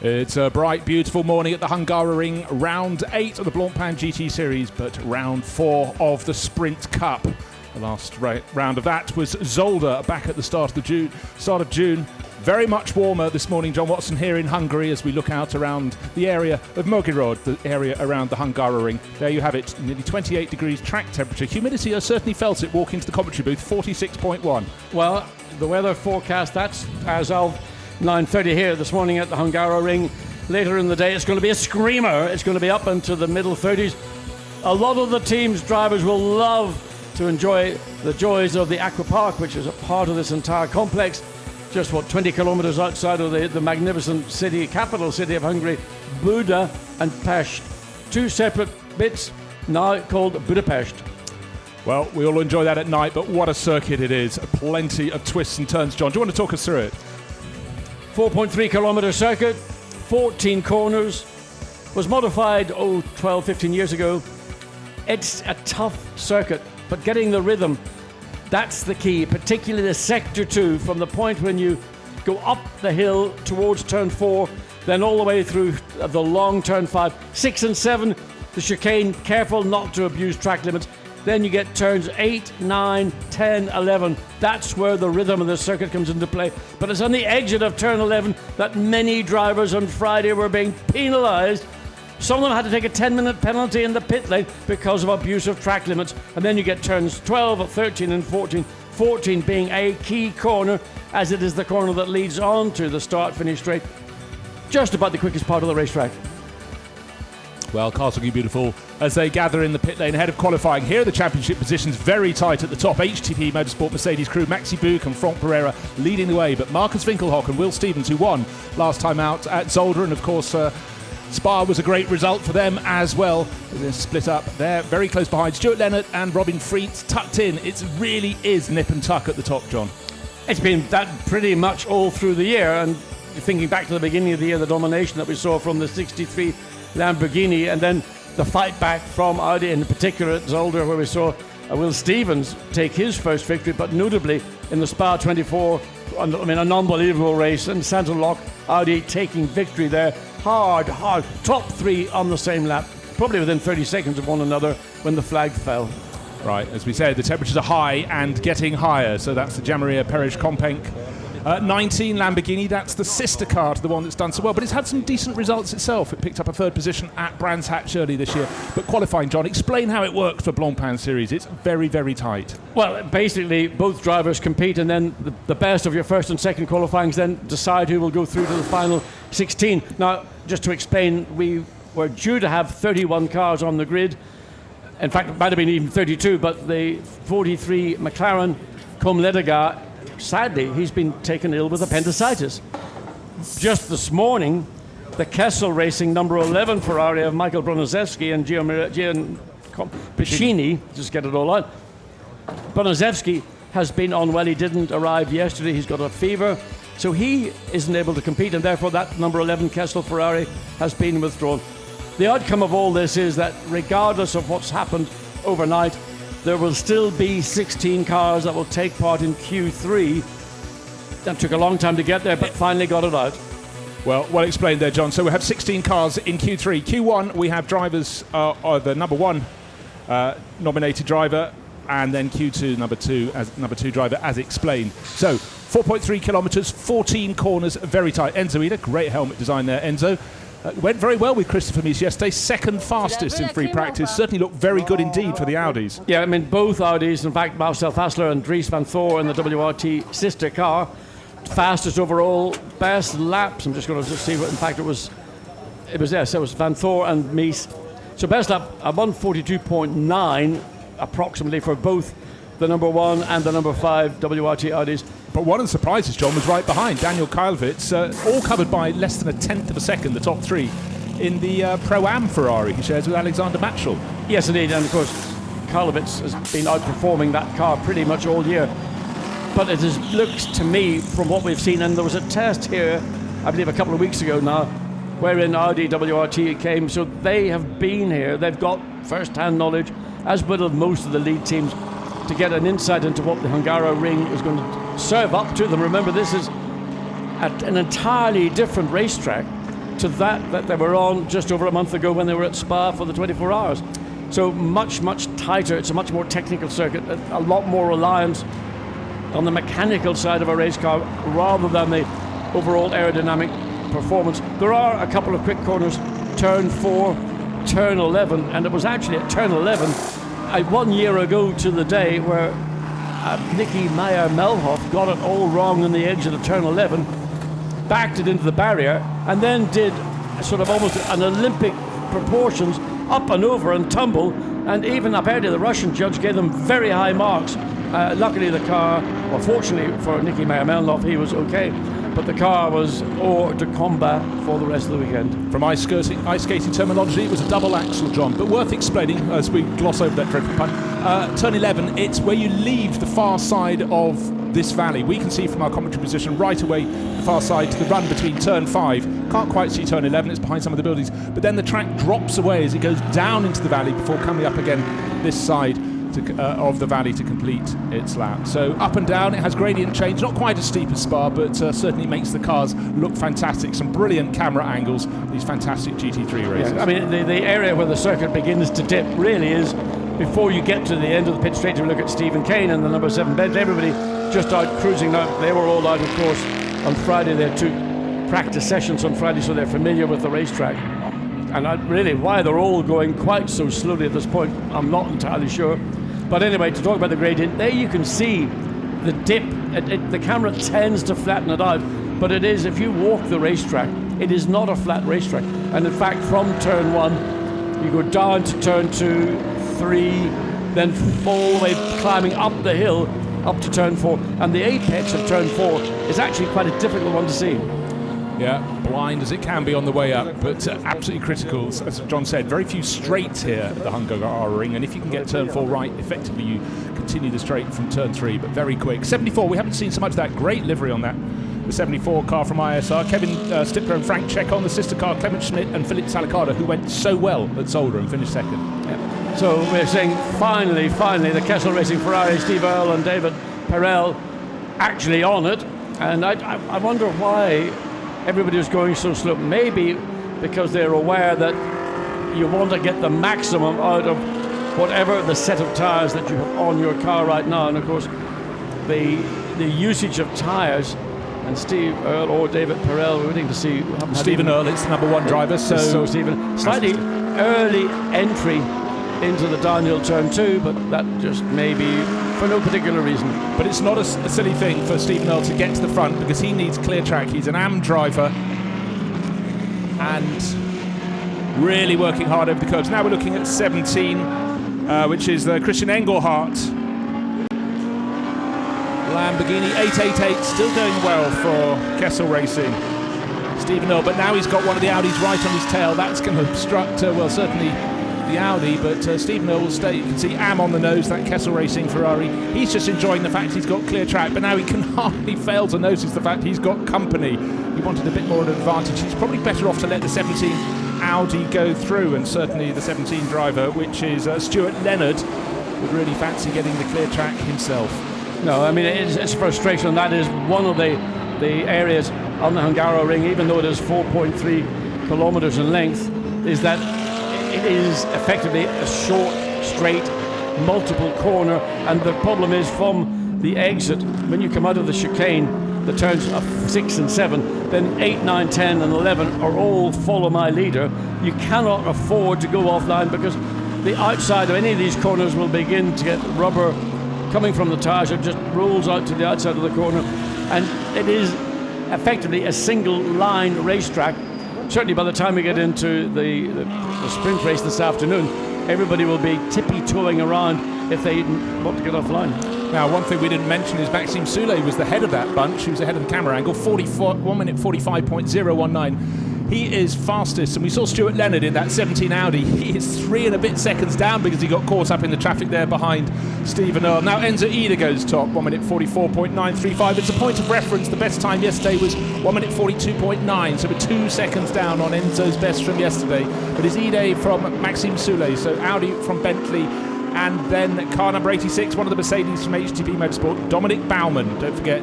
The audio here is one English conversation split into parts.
It's a bright, beautiful morning at the Hungaroring, round 8 of the Blancpain GT Series, but round 4 of the Sprint Cup. The last round of that was Zolder back at the start of June. Very much warmer this morning, John Watson, here in Hungary as we look out around the area of Mogirod, the area around the Hungaroring. There you have it, nearly 28 degrees track temperature. Humidity, I certainly felt it walking to the commentary booth, 46.1. Well, the weather forecast, that's as of 9:30 here this morning at the Hungaroring. Later in the day, it's going to be a screamer. It's going to be up into the middle 30s. A lot of the team's drivers will love to enjoy the joys of the Aqua Park, which is a part of this entire complex. Just 20 kilometers outside of the magnificent city, capital city of Hungary, Buda and Pest. Two separate bits, now called Budapest. Well, we all enjoy that at night, but what a circuit it is. Plenty of twists and turns. John, do you want to talk us through it? 4.3 kilometer circuit, 14 corners, was modified 12, 15 years ago. It's a tough circuit, but getting the rhythm, that's the key, particularly the sector 2, from the point when you go up the hill towards turn 4, then all the way through the long turn 5, 6 and 7, the chicane, careful not to abuse track limits. Then you get turns 8, 9, 10, 11. That's where the rhythm of the circuit comes into play. But it's on the exit of turn 11 that many drivers on Friday were being penalised. Some of them had to take a 10-minute penalty in the pit lane because of abuse of track limits. And then you get turns 12, 13 and 14. 14 being a key corner, as it is the corner that leads on to the start-finish straight. Just about the quickest part of the racetrack. Well, cars looking beautiful as they gather in the pit lane ahead of qualifying. Here are the championship positions very tight at the top. HTP Motorsport Mercedes crew, Maxi Buch and Franck Pereira leading the way. But Marcus Winkelhock and Will Stevens, who won last time out at Zolder, and of course Spa was a great result for them as well. They're split up there, very close behind. Stuart Leonard and Robin Freets tucked in. It really is nip and tuck at the top, John. It's been that pretty much all through the year. And thinking back to the beginning of the year, the domination that we saw from the 63 Lamborghini, and then the fight back from Audi, in particular at Zolder, where we saw Will Stevens take his first victory, but notably in the Spa 24, an unbelievable race, and Santa Lock, Audi taking victory there. Hard, top 3 on the same lap, probably within 30 seconds of one another when the flag fell. Right, as we said, the temperatures are high and getting higher, so that's the Jamaria Perez Compenk 19 Lamborghini. That's the sister car to the one that's done so well, but it's had some decent results itself. It picked up a 3rd position at Brands Hatch early this year. But qualifying, John, explain how it works for Blancpain Series. It's very, very tight. Well, basically, both drivers compete, and then the best of your first and second qualifyings then decide who will go through to the final 16. Now, just to explain, we were due to have 31 cars on the grid. In fact, it might have been even 32, but the 43 McLaren Comledaga, sadly, he's been taken ill with appendicitis. Just this morning, the Kessel Racing number 11 Ferrari of Michael Broniszewski and Gian Piccini, just get it all out. Broniszewski has been unwell. He didn't arrive yesterday. He's got a fever, so he isn't able to compete, and therefore that number 11 Kessel Ferrari has been withdrawn. The outcome of all this is that regardless of what's happened overnight, there will still be 16 cars that will take part in Q3. That took a long time to get there, but finally got it out. Well explained there, John. So we have 16 cars in Q3. Q1, we have drivers, the number 1 nominated driver, and then Q2, number 2 driver, as explained. So 4.3 kilometres, 14 corners, very tight. Enzo Ida, great helmet design there, Enzo. Went very well with Christopher Mies yesterday, 2nd fastest in free practice. Certainly looked very good indeed for the Audis. Yeah, I mean, both Audis, in fact, Marcel Fassler and Dries van Thor in the WRT sister car, fastest overall, best laps. I'm just going to see what, in fact, it was Van Thor and Mies. So best lap, 142.9 approximately for both the number 1 and the number 5 WRT Audis. But one of the surprises, John, was right behind Daniel Kajlvits, all covered by less than a tenth of a second, the top 3, in the Pro-Am Ferrari he shares with Alexander Matschel. Yes, indeed, and of course, Kajlvits has been outperforming that car pretty much all year. But it looks to me, from what we've seen, and there was a test here, I believe a couple of weeks ago now, wherein Audi WRT came, so they have been here, they've got first-hand knowledge, as will most of the lead teams, to get an insight into what the Hungaroring is going to serve up to them. Remember, this is an entirely different racetrack to that they were on just over a month ago when they were at Spa for the 24 hours. So much, much tighter. It's a much more technical circuit, a lot more reliance on the mechanical side of a race car rather than the overall aerodynamic performance. There are a couple of quick corners, turn 4, turn 11, and it was actually at turn 11 1 year ago to the day where Nicky Meyer-Melhoff got it all wrong on the edge of the turn 11, backed it into the barrier, and then did sort of almost an Olympic proportions, up and over and tumble, and even apparently the Russian judge gave them very high marks. Luckily the car, well, fortunately for Nicky Meyer-Melhoff, he was okay, but the car was hors de combat for the rest of the weekend. From ice skating terminology, it was a double axle, John, but worth explaining as we gloss over that dreadful pun. Turn 11, it's where you leave the far side of this valley. We can see from our commentary position right away the far side to the run between turn 5. Can't quite see turn 11, it's behind some of the buildings, but then the track drops away as it goes down into the valley before coming up again this side of the valley to complete its lap. So up and down, it has gradient change, not quite as steep as Spa, but certainly makes the cars look fantastic. Some brilliant camera angles, these fantastic GT3 races. Yeah, I mean, the area where the circuit begins to dip really is before you get to the end of the pit straight to look at Stephen Kane and the number 7 bed. Everybody just out cruising now. They were all out, of course, on Friday. They took practice sessions on Friday, so they're familiar with the racetrack. And really, why they're all going quite so slowly at this point, I'm not entirely sure. But anyway, to talk about the gradient, there you can see the dip. The camera tends to flatten it out, but it is, if you walk the racetrack, it is not a flat racetrack. And in fact, from turn 1, you go down to turn 2, 3, then all the way climbing up the hill, up to turn 4. And the apex of turn 4 is actually quite a difficult one to see. Yeah, blind as it can be on the way up, but absolutely critical. As John said, very few straights here at the Hungaroring, and if you can get turn 4 right, effectively you continue the straight from turn 3, but very quick. 74, we haven't seen so much of that. Great livery on that. The 74 car from ISR, Kevin Stipler and Frank Check on the sister car, Clement Schmidt and Philip Salicada, who went so well at Zolder and finished second. Yeah. So we're saying finally, the Kessel Racing Ferrari, Steve Earle and David Perel actually on it, and I wonder why everybody was going so slow. Maybe because they're aware that you want to get the maximum out of whatever the set of tyres that you have on your car right now. And of course, the usage of tyres, and Steve Earle or David Perel, we're waiting to see. Stephen Earle, it's the number 1 driver. So Stephen, slightly early entry into the downhill turn 2, but that just may be for no particular reason. But it's not a silly thing for Stephen Earle to get to the front because he needs clear track. He's an AM driver and really working hard over the curbs. Now we're looking at 17, which is the Christian Engelhardt Lamborghini 888, still going well for Kessel Racing. Stephen Earle, but now he's got one of the Audis right on his tail. That's going to obstruct, well, certainly the Audi, but Stephen Earle will stay. You can see Am on the nose, that Kessel Racing Ferrari. He's just enjoying the fact he's got clear track, but now he can hardly fail to notice the fact he's got company. He wanted a bit more of an advantage. He's probably better off to let the 17 Audi go through, and certainly the 17 driver, which is Stuart Leonard, would really fancy getting the clear track himself. No, I mean, it's frustration. That is one of the areas on the Hungaroring, even though it is 4.3 kilometers in length, is that it is effectively a short, straight, multiple corner, and the problem is from the exit, when you come out of the chicane, the turns of 6 and 7, then 8, 9, 10 and 11 are all follow my leader. You cannot afford to go offline because the outside of any of these corners will begin to get rubber coming from the tyres. It just rolls out to the outside of the corner, and it is effectively a single line racetrack. Certainly by the time we get into the sprint race this afternoon, everybody will be tippy-toeing around if they want to get offline. Now, one thing we didn't mention is Maxime Soulet was the head of that bunch. He was ahead of the camera angle, 1 minute 45.019. He is fastest, and we saw Stuart Leonard in that 17 Audi. He is 3 and a bit seconds down because he got caught up in the traffic there behind Stephen Earle. Now Enzo Ida goes top, 1 minute 44.935. It's a point of reference. The best time yesterday was 1 minute 42.9, so we're 2 seconds down on Enzo's best from yesterday. But it's Ida from Maxime Soulet, so Audi from Bentley, and then car number 86, one of the Mercedes from HTP Motorsport, Dominic Baumann. Don't forget,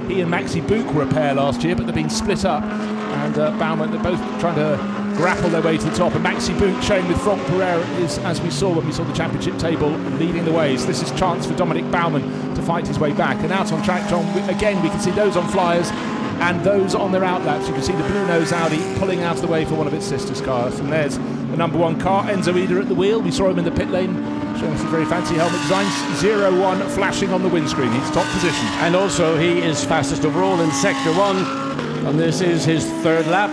he and Maxi Book were a pair last year, but they've been split up. and Baumann, they're both trying to grapple their way to the top, and Maxi Boot showing with Franck Pereira is, as we saw when we saw the championship table, leading the way. So this is chance for Dominic Baumann to fight his way back. And out on track, John, again we can see those on flyers and those on their outlaps. You can see the blue nose Audi pulling out of the way for one of its sister cars. And there's the number one car, Enzo Ida at the wheel. We saw him in the pit lane showing some very fancy helmet designs. 0-1 flashing on the windscreen. He's top position. And also he is fastest overall in Sector 1, and this is his third lap.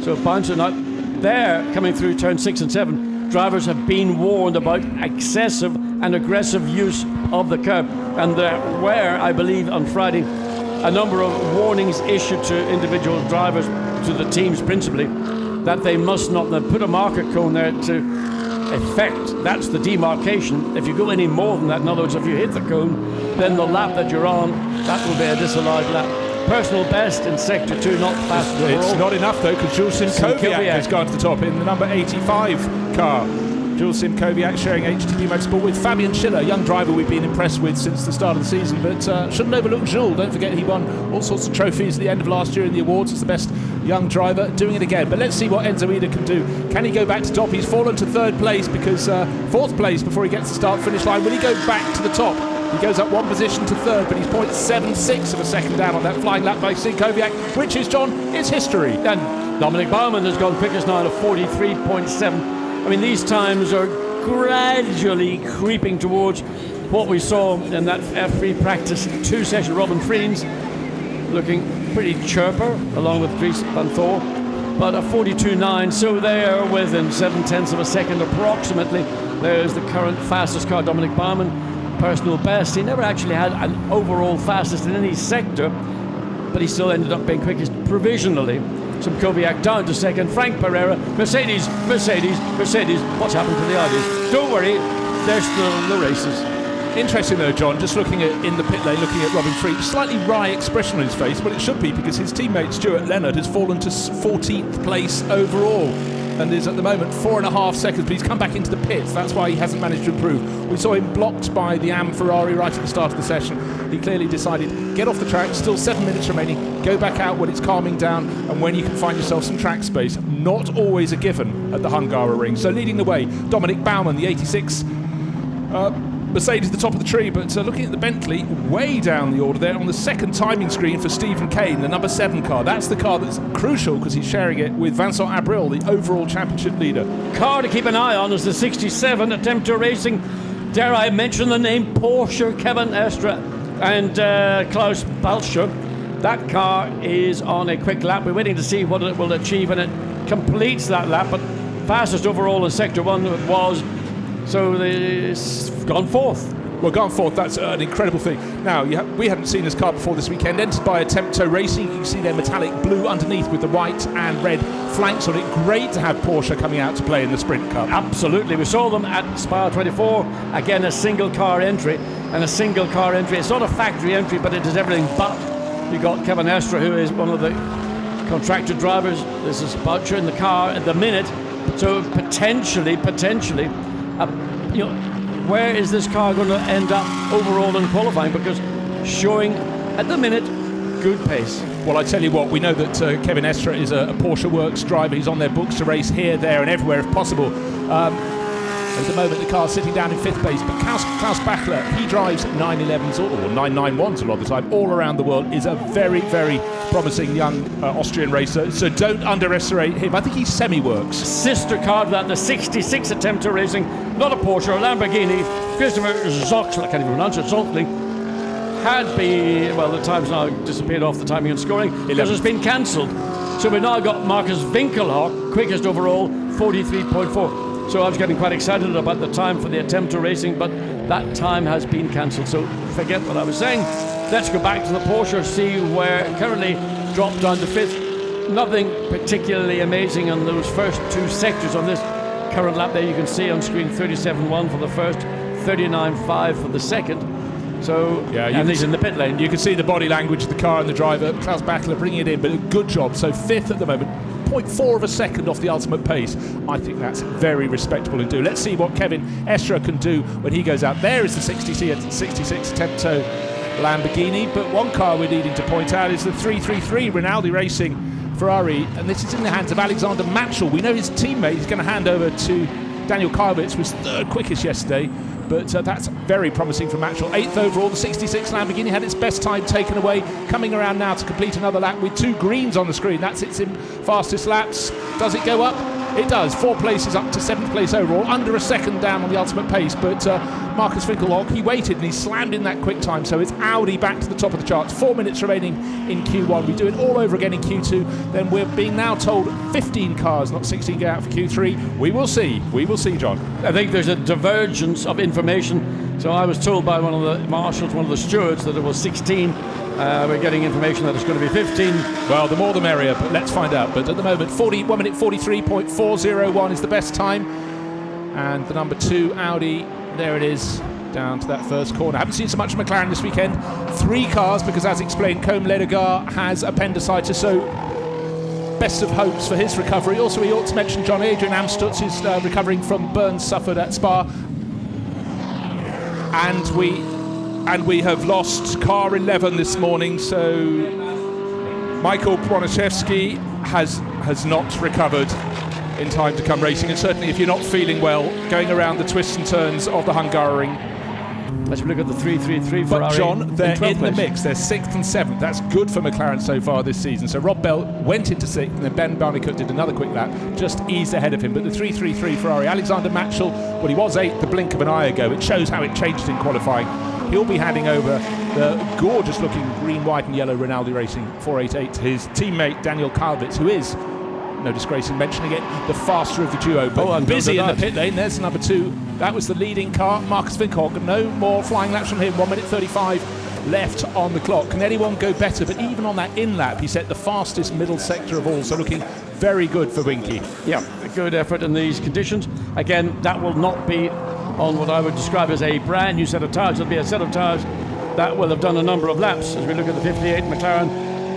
So a bunch of not there coming through turn 6 and 7. Drivers have been warned about excessive and aggressive use of the curb, and there were, I believe, on Friday, a number of warnings issued to individual drivers, to the teams principally, that they must not put a marker cone there to effect, that's the demarcation. If you go any more than that, in other words, if you hit the cone, then the lap that you're on, that will be a disallowed lap. Personal best in Sector 2, not fast overall. It's not enough though, because Jules Simkowiak has gone to the top in the number 85 car. Jules Simkowiak sharing HTB Motorsport with Fabian Schiller, a young driver we've been impressed with since the start of the season, but shouldn't overlook Jules. Don't forget he won all sorts of trophies at the end of last year in the awards as the best young driver, doing it again. But let's see what Enzo Ida can do. Can he go back to top? He's fallen to third place because fourth place before he gets to start-finish line. Will he go back to the top? He goes up one position to third, but he's 0.76 of a second down on that flying lap by Simkowiak, which is, John, is history. And Dominic Baumann has gone quickest now at 43.7. I mean, these times are gradually creeping towards what we saw in that F3 practice 2 session. Robin Friens looking pretty chirper, along with Dries van Thor, but a 42.9, so they are within 0.7 of a second approximately. There's the current fastest car, Dominic Baumann, personal best. He never actually had an overall fastest in any sector, but he still ended up being quickest provisionally. Simkowiak down to second. Franck Pereira, Mercedes. What's happened to the Audis? Don't worry, they're still in the races. Interesting though, John, just looking at in the pit lane, looking at Robin Friens, slightly wry expression on his face, but it should be because his teammate Stuart Leonard has fallen to 14th place overall and is at the moment 4.5 seconds, but he's come back into the pits. That's why he hasn't managed to improve. We saw him blocked by the Ferrari right at the start of the session. He clearly decided, get off the track, still 7 minutes remaining, go back out when it's calming down and when you can find yourself some track space. Not always a given at the Hungaroring. So leading the way, Dominic Baumann, the 86 Mercedes at the top of the tree, but looking at the Bentley, way down the order there on the second timing screen for Stephen Kane, the number 7 car. That's the car that's crucial because he's sharing it with Vincent Abril, the overall championship leader. Car to keep an eye on is the 67 Attempter Racing. Dare I mention the name Porsche, Kevin Estre and Klaus Balscher. That car is on a quick lap. We're waiting to see what it will achieve, and it completes that lap, but fastest overall in Sector 1 it was. So it's gone fourth. Well, gone fourth, that's an incredible thing. Now, we hadn't seen this car before this weekend. Entered by Attempto Racing. You can see their metallic blue underneath with the white and red flanks on it. Great to have Porsche coming out to play in the Sprint Cup. Absolutely. We saw them at Spa 24. Again, a single car entry. And a single car entry. It's not a factory entry, but it is everything but. You got Kevin Estre, who is one of the contracted drivers. This is Butcher in the car at the minute. So potentially, where is this car going to end up overall in qualifying? Because showing at the minute good pace. Well, I tell you what, we know that Kevin Estre is a Porsche Works driver. He's on their books to race here, there, and everywhere if possible. At the moment, the car's sitting down in 5th place, but Klaus Bachler, he drives 911s or 991s a lot of the time, all around the world, is a very, very promising young Austrian racer, so don't underestimate him. I think he semi-works. Sister car to that, the 66 Attempter Racing, not a Porsche, a Lamborghini. Christopher Zoxler, I can't even pronounce it, Zoxling, had been, well, the time's now disappeared off the timing and scoring, because it's been cancelled. So we've now got Marcus Winkelhock, quickest overall, 43.4. So I was getting quite excited about the time for the Attempter Racing, but that time has been cancelled. So forget what I was saying. Let's go back to the Porsche, see where it currently dropped down to 5th. Nothing particularly amazing on those first 2 sectors on this current lap there. You can see on screen 37.1 for the first, 39.5 for the second. So, yeah, and he's in the pit lane. You can see the body language of the car and the driver. Klaus Bachler bringing it in, but a good job. So 5th at the moment. 0.4 of a second off the ultimate pace. I think that's very respectable indeed. Let's see what Kevin Estre can do when he goes out. There is the 66 Attempto Lamborghini, but one car we're needing to point out is the 333 Rinaldi Racing Ferrari, and this is in the hands of Alexander Matchell. We know his teammate is going to hand over to Daniel Kvyat, was third quickest yesterday, but that's very promising for Matchell. 8th overall, the 66 Lamborghini had its best time taken away, coming around now to complete another lap with 2 greens on the screen. That's its fastest laps. Does it go up? It does. 4 places up to 7th place overall, under a second down on the ultimate pace, but Marcus Finkelhock, he waited and he slammed in that quick time, so it's Audi back to the top of the charts. 4 minutes remaining in Q1. We do it all over again in Q2. Then we're being now told 15 cars, not 16, go out for Q3. We will see, John. I think there's a divergence of information. So I was told by one of the marshals, one of the stewards, that it was 16. We're getting information that it's going to be 15. Well, the more the merrier, but let's find out. But at the moment, 1 minute 43.401 is the best time. And the number 2 Audi, there it is, down to that first corner. Haven't seen so much of McLaren this weekend. 3 cars, because as explained, Combe Ledegar has appendicitis, so best of hopes for his recovery. Also, we ought to mention John Adrian Amstutz is recovering from burns suffered at Spa. And we have lost car 11 this morning, so Michael Broniszewski has not recovered in time to come racing, and certainly if you're not feeling well, going around the twists and turns of the Hungaroring. Let's look at the 333 Ferrari. But John, they're in the place. mix. They're 6th and 7th. That's good for McLaren so far this season. So Rob Bell went into 6th, and then Ben Barnicoat did another quick lap, just eased ahead of him. But the 333 Ferrari, Alexander Matchell, well, he was 8th the blink of an eye ago. It shows how it changed in qualifying. He'll be handing over the gorgeous-looking green, white and yellow Rinaldi Racing 488 to his teammate Daniel Kvyat, who is, no disgrace in mentioning it, the faster of the duo. But busy in the pit lane. There's number 2. That was the leading car, Marcus Finkelhock. No more flying laps from him. 1 minute 35 left on the clock. Can anyone go better? But even on that in lap, he set the fastest middle sector of all. So looking very good for Winky. Yeah, a good effort in these conditions. Again, that will not be on what I would describe as a brand new set of tyres. It'll be a set of tyres that will have done a number of laps. As we look at the 58 McLaren,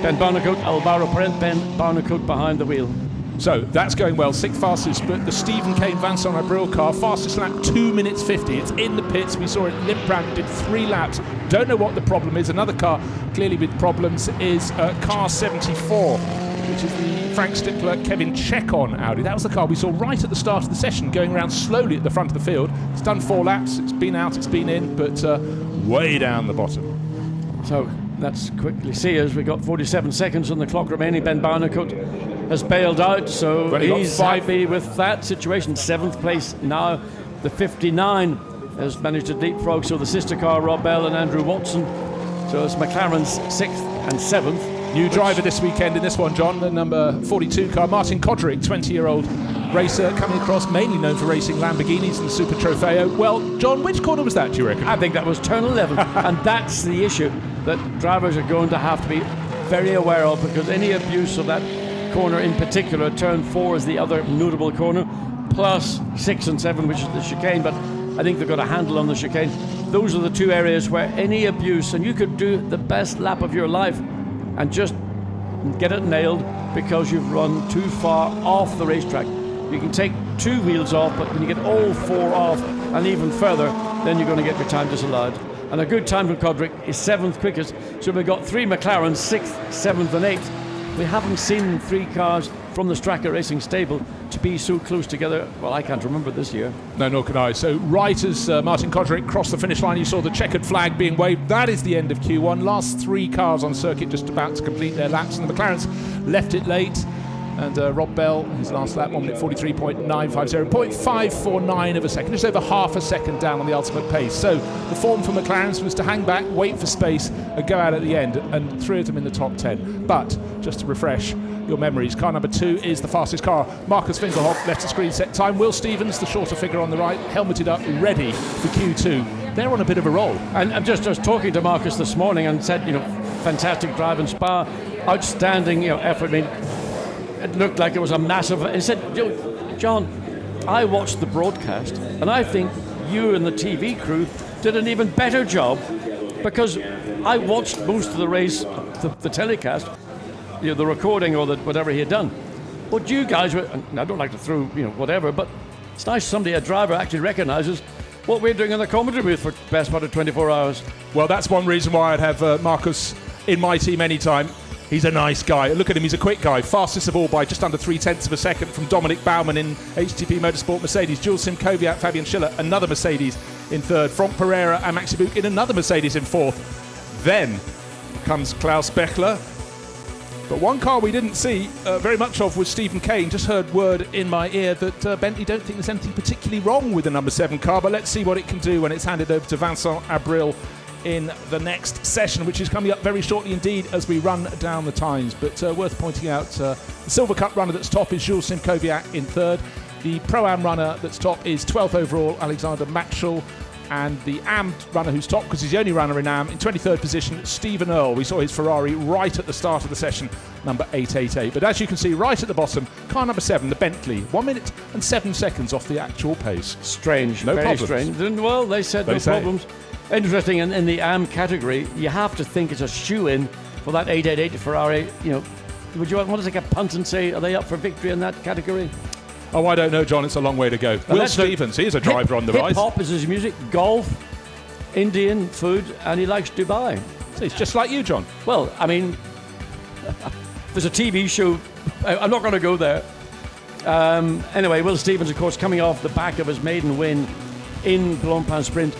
Ben Barnicoat, Alvaro Parent, Ben Barnicoat behind the wheel. So that's going well. 6th fastest, but the Stephen Kane Vincent Abril car, fastest lap 2 minutes 50. It's in the pits. We saw it limp round, did 3 laps. Don't know what the problem is. Another car clearly with problems is car 74, which is the Frank Stickler Kevin Chekon Audi. That was the car we saw right at the start of the session, going around slowly at the front of the field. It's done 4 laps. It's been out, it's been in, but way down the bottom. So let's quickly see as we've got 47 seconds on the clock remaining. Ben Barnicoat has bailed out, so he's happy with that situation. 7th place now. The 59 has managed to leapfrog, so the sister car, Rob Bell and Andrew Watson. So it's McLaren's 6th and 7th. New driver this weekend in this one, John, the number 42 car, Martin Kodrick, 20-year-old racer coming across, mainly known for racing Lamborghinis and Super Trofeo. Well, John, which corner was that, do you reckon? I think that was turn 11, and that's the issue that drivers are going to have to be very aware of, because any abuse of that corner in particular, turn 4 is the other notable corner, plus 6 and 7, which is the chicane, but I think they've got a handle on the chicane. Those are the 2 areas where any abuse, and you could do the best lap of your life and just get it nailed because you've run too far off the racetrack. You can take 2 wheels off, but when you get all 4 off and even further, then you're going to get your time disallowed. And a good time from Kodrick is 7th quickest, so we've got 3 McLarens, 6th, 7th and 8th. We haven't seen 3 cars from the Straka Racing stable to be so close together. Well, I can't remember this year. No, nor can I. So right as Martin Kodrick crossed the finish line, you saw the checkered flag being waved. That is the end of Q1. Last 3 cars on circuit just about to complete their laps, and the McLarens left it late. And Rob Bell, his last lap, 1 minute 43.950, 0.549 of a second, just over half a second down on the ultimate pace. So the form for McLaren's was to hang back, wait for space, and go out at the end, and 3 of them in the top 10. But just to refresh your memories, car number 2 is the fastest car. Marcus Finkelhock left the screen set time. Will Stevens, the shorter figure on the right, helmeted up, ready for Q2. They're on a bit of a roll. And I'm just talking to Marcus this morning and said, fantastic drive in Spa, outstanding, effort. I mean, it looked like it was a massive. He said, John, I watched the broadcast, and I think you and the TV crew did an even better job, because I watched most of the race, the telecast, the recording or whatever he had done. But you guys were, and I don't like to throw, whatever, but it's nice a driver actually recognises what we're doing in the commentary booth for the best part of 24 hours. Well, that's one reason why I'd have Marcus in my team anytime. He's a nice guy. Look at him, he's a quick guy. Fastest of all by just under 0.3 of a second from Dominic Baumann in HTP Motorsport Mercedes. Jules Simkowiak, Fabian Schiller, another Mercedes in third. Franck Pereira and Maxi Buch in another Mercedes in fourth. Then comes Klaus Bechler. But one car we didn't see very much of was Stephen Kane. Just heard word in my ear that Bentley don't think there's anything particularly wrong with the number 7 car, but let's see what it can do when it's handed over to Vincent Abril in the next session, which is coming up very shortly indeed as we run down the times. But worth pointing out, the Silver Cup runner that's top is Jules Simkowiak in third. The Pro-Am runner that's top is 12th overall, Alexander Matschel. And the AM runner who's top, because he's the only runner in AM, in 23rd position, Stephen Earle. We saw his Ferrari right at the start of the session, number 888. But as you can see, right at the bottom, car number 7, the Bentley, 1 minute and 7 seconds off the actual pace. Strange, no very problems. Strange. Well, they said no problems. Interesting, in the AM category, you have to think it's a shoe-in for that 888 Ferrari. You know, would you want to take a punt and say, are they up for victory in that category? Oh, I don't know, John. It's a long way to go. Will Stevens, he is a driver on the rise. Hip-hop is his music, golf, Indian food, and he likes Dubai. So he's just like you, John. Well, I mean, there's a TV show. I'm not going to go there. Anyway, Will Stevens, of course, coming off the back of his maiden win in Blancpain Sprint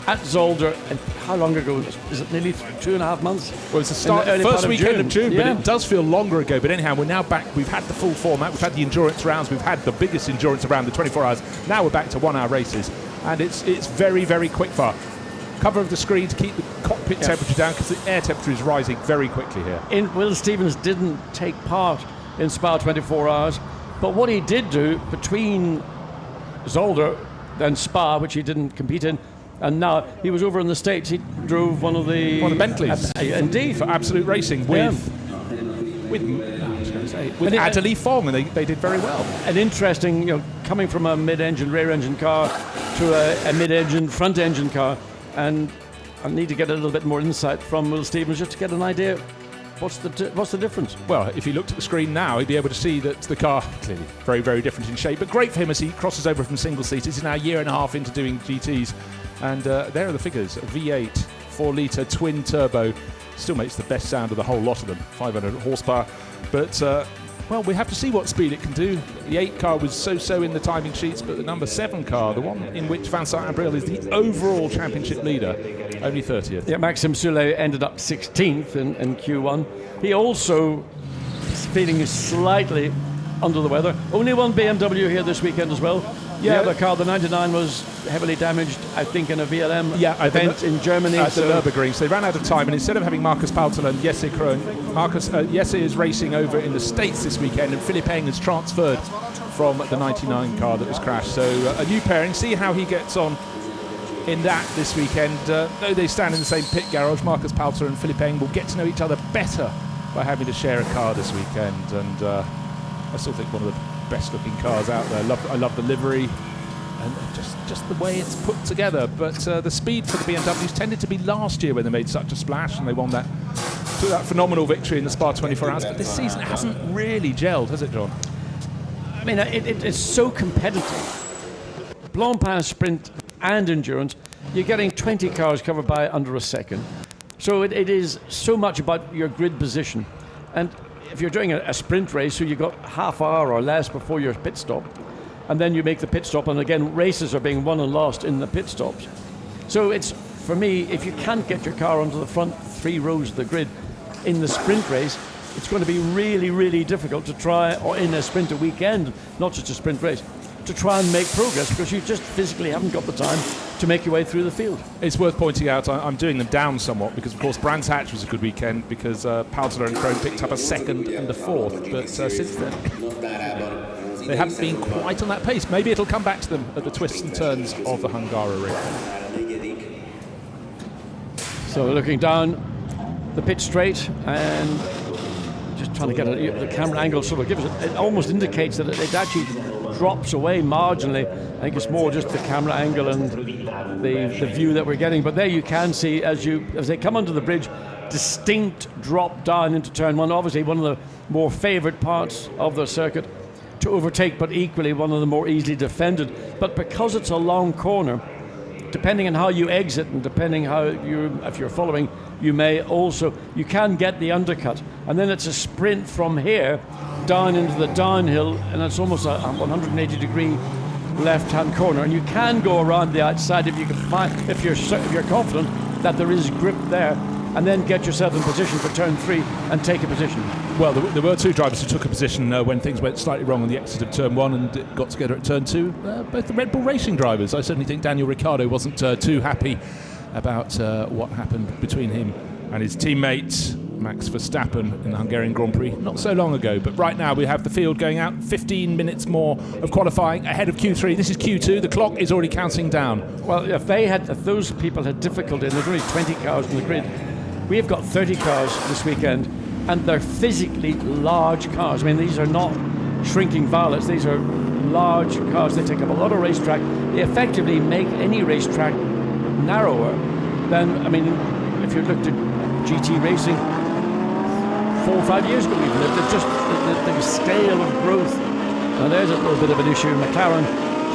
at Zolder. And how long ago? Is it nearly 2.5 months? Well, it's the start, first weekend of June, but it does feel longer ago. But anyhow, we're now back. We've had the full format. We've had the endurance rounds. We've had the biggest endurance around the 24 hours. Now we're back to 1 hour races. And it's very, very quick fire. Cover of the screen to keep the cockpit temperature down because the air temperature is rising very quickly here. Will Stevens didn't take part in Spa 24 hours, but what he did do between Zolder and Spa, which he didn't compete in, and now he was over in the States. He drove one of the Bentleys. Indeed, for Absolute Racing with Adelie Fong, and they did very well. An interesting, coming from a mid-engine, rear-engine car to a mid-engine, front-engine car, and I need to get a little bit more insight from Will Stevens just to get an idea. What's the difference? Well, if he looked at the screen now, he'd be able to see that the car clearly very, very different in shape. But great for him as he crosses over from single seat. He's now a year and a half into doing GTs, and there are the figures: a V8, 4-litre twin turbo, still makes the best sound of the whole lot of them, 500 horsepower. But well, we have to see what speed it can do. The 8 car was so-so in the timing sheets, but the number 7 car, the one in which Vincent Abril is the overall championship leader, only 30th. Yeah, Maxime Soulet ended up 16th in Q1. He also is feeling slightly under the weather. Only one BMW here this weekend as well. Yeah, the other car, the 99, was heavily damaged, I think, in a VLM event in Germany. At the Nürburgring. So they ran out of time, and instead of having Marcus Paltel and Jesse Krohn, Jesse is racing over in the States this weekend, and Philipp Eng has transferred from the 99 car that was crashed. So a new pairing. See how he gets on in that this weekend. Though they stand in the same pit garage, Marcus Palter and Philipp Eng will get to know each other better by having to share a car this weekend. And I still think one of the best looking cars out there. I love the livery and just the way it's put together. But the speed for the BMWs tended to be last year when they made such a splash and they won that phenomenal victory in the Spa 24 hours. But this season it hasn't really gelled, has it, John? I mean, it's so competitive. Blancpain Sprint and Endurance, you're getting 20 cars covered by under a second. So it is so much about your grid position. And if you're doing a sprint race, so you've got half hour or less before your pit stop, and then you make the pit stop, and again, races are being won and lost in the pit stops. So it's, for me, if you can't get your car onto the front 3 rows of the grid in the sprint race, it's going to be really, really difficult to try, or in a sprint a weekend, not just a sprint race, to try and make progress because you just physically haven't got the time to make your way through the field. It's worth pointing out, I'm doing them down somewhat because, of course, Brands Hatch was a good weekend because Paltler and Krohn picked up a 2nd and a 4th, but since then they haven't been quite on that pace. Maybe it'll come back to them at the twists and turns of the Hungary ring. So looking down the pit straight and just trying to get the camera angle sort of gives it almost indicates that it actually drops away marginally. I think it's more just the camera angle and the view that we're getting. But there you can see as they come onto the bridge, distinct drop down into turn 1. Obviously one of the more favoured parts of the circuit to overtake, but equally one of the more easily defended. But because it's a long corner, depending on how you exit and depending how if you're following, you can get the undercut. And then it's a sprint from here down into the downhill, and it's almost a 180-degree left-hand corner. And you can go around the outside if you can find, if you're confident that there is grip there, and then get yourself in position for turn 3 and take a position. Well, there were two drivers who took a position when things went slightly wrong on the exit of turn 1 and it got together at turn 2. Both the Red Bull Racing drivers. I certainly think Daniel Ricciardo wasn't too happy about what happened between him and his teammate Max Verstappen in the Hungarian Grand Prix not so long ago. But right now we have the field going out, 15 minutes more of qualifying ahead of Q3. This is Q2. The clock is already counting down. Well, if those people had difficulty, and there's only 20 cars on the grid, we have got 30 cars this weekend, and they're physically large cars. I mean, these are not shrinking violets. These are large cars. They take up a lot of racetrack. They effectively make any racetrack narrower than, I mean, if you looked at GT racing 4 or 5 years ago, even, it's just the scale of growth. Now there's a little bit of an issue. McLaren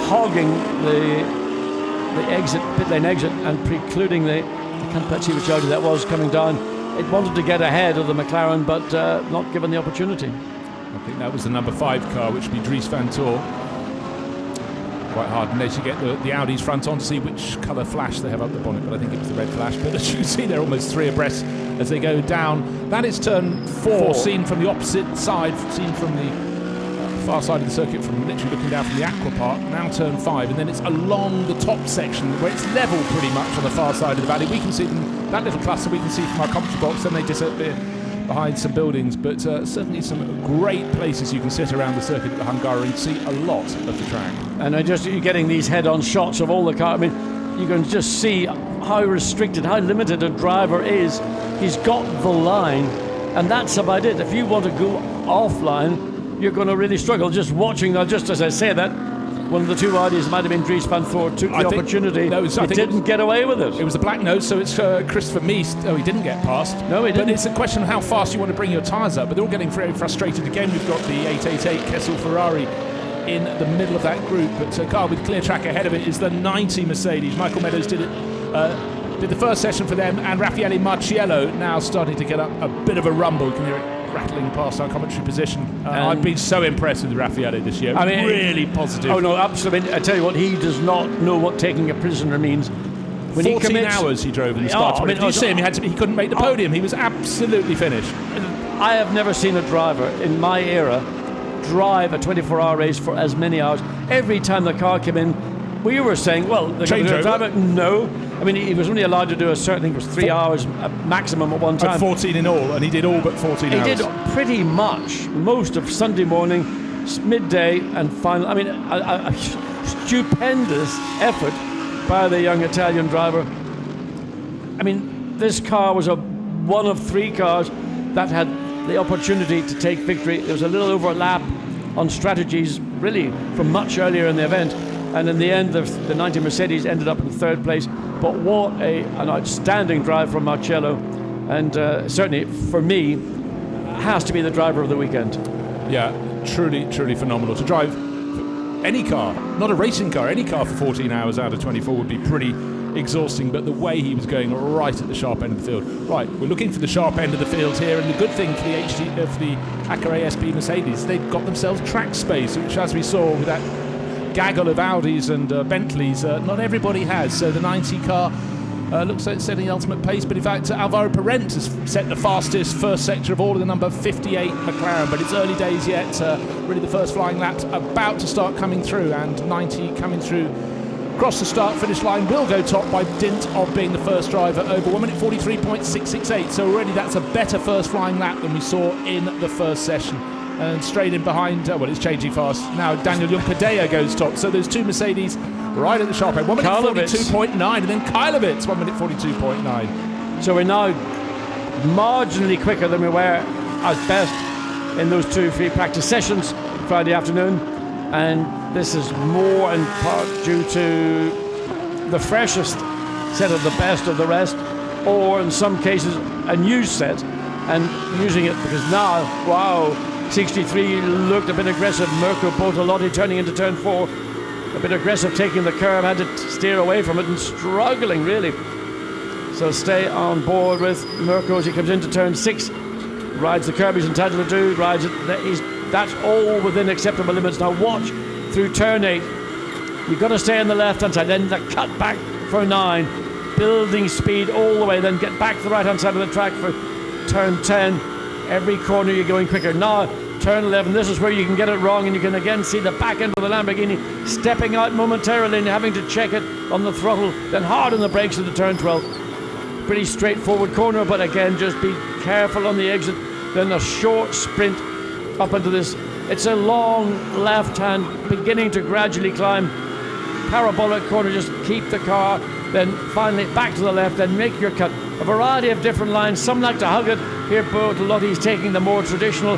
hogging the exit, pit lane exit, and precluding I can't quite see which Audi that was coming down. It wanted to get ahead of the McLaren, but not given the opportunity. I think that was the number 5 car, which would be Dries Van Tor. Quite hard unless you get the Audi's front on to see which colour flash they have up the bonnet, but I think it was the red flash. But as you can see, they're almost 3 abreast as they go down. That is turn 4, seen from the opposite side, seen from the far side of the circuit, from literally looking down from the aqua park. Now turn 5, and then it's along the top section where it's level pretty much on the far side of the valley. We can see them, that little cluster we can see from our commentary box, then they disappear behind some buildings, but certainly some great places you can sit around the circuit at the Hungary and see a lot of the track. And you're getting these head-on shots of all the cars. I mean, you can just see how restricted, how limited a driver is. He's got the line, and that's about it. If you want to go offline, you're going to really struggle. Just watching that, just as I say that, one of the 2 Audis might have been Dries Van Tor, took the opportunity. He didn't get away with it. It was the black nose, so it's Christopher Meest. Oh, he didn't get past. No, he didn't. But it's a question of how fast you want to bring your tyres up. But they're all getting very frustrated. Again, we've got the 888 Kessel Ferrari in the middle of that group. But a car with clear track ahead of it is the 90 Mercedes. Michael Meadows did the first session for them, and Raffaele Marciello now starting to get up a bit of a rumble. You can hear it rattling past our commentary position. I've been so impressed with Raffaele this year. I mean, really positive. Oh no, absolutely. I tell you what, he does not know what taking a prisoner means. When 14 hours he drove in the start. Did you see him? He couldn't make the podium. He was absolutely finished. I have never seen a driver in my era drive a 24-hour race for as many hours. Every time the car came in, we were saying, well, they're going to do a driver. No. I mean, he was only allowed to do a certain, I think it was 3 hours maximum at one time. At 14 in all, and he did all but 14 hours. He did pretty much most of Sunday morning, midday, and final. I mean, a stupendous effort by the young Italian driver. I mean, this car was one of 3 cars that had the opportunity to take victory. There was a little overlap on strategies, really, from much earlier in the event. And in the end, the 90 Mercedes ended up in 3rd place. But what an outstanding drive from Marciello. And certainly, for me, has to be the driver of the weekend. Yeah, truly, truly phenomenal. To drive any car, not a racing car, any car for 14 hours out of 24 would be pretty exhausting. But the way he was going right at the sharp end of the field. Right, we're looking for the sharp end of the field here. And the good thing for the Acura ASP Mercedes, they've got themselves track space, which, as we saw with that gaggle of Audis and Bentleys, not everybody has. So the 90 car looks like it's setting the ultimate pace, but in fact Alvaro Parent has set the fastest first sector of all of the number 58 McLaren, but it's early days yet. Really the first flying lap's about to start coming through, and 90 coming through across the start finish line will go top by dint of being the first driver over 1 minute 43.668. So already that's a better first flying lap than we saw in the first session. And straight in behind, well, it's changing fast. Now Daniel Juncadella goes top. So there's 2 Mercedes right at the sharp end. 1 minute 42.9, and then Kylovitz, 1 minute 42.9. So we're now marginally quicker than we were at best in those 2 free practice sessions Friday afternoon. And this is more in part due to the freshest set of the best of the rest, or in some cases a new set, and using it because now, wow, 63 looked a bit aggressive. Mirko Bortolotti turning into turn 4. a bit aggressive taking the curb, had to steer away from it and struggling really. So stay on board with Mirko as he comes into turn 6, rides the curb he's entitled to do, rides it, that's all within acceptable limits. Now watch through turn 8, you've got to stay on the left hand side, then the cut back for 9, building speed all the way, then get back to the right hand side of the track for turn 10. Every corner you're going quicker. Now turn 11, this is where you can get it wrong, and you can again see the back end of the Lamborghini stepping out momentarily and having to check it on the throttle, then hard on the brakes into turn 12. Pretty straightforward corner, but again, just be careful on the exit. Then a short sprint up into this. It's a long left hand, beginning to gradually climb. Parabolic corner, just keep the car, then finally back to the left, then make your cut. A variety of different lines. Some like to hug it. Here, Lotti's taking the more traditional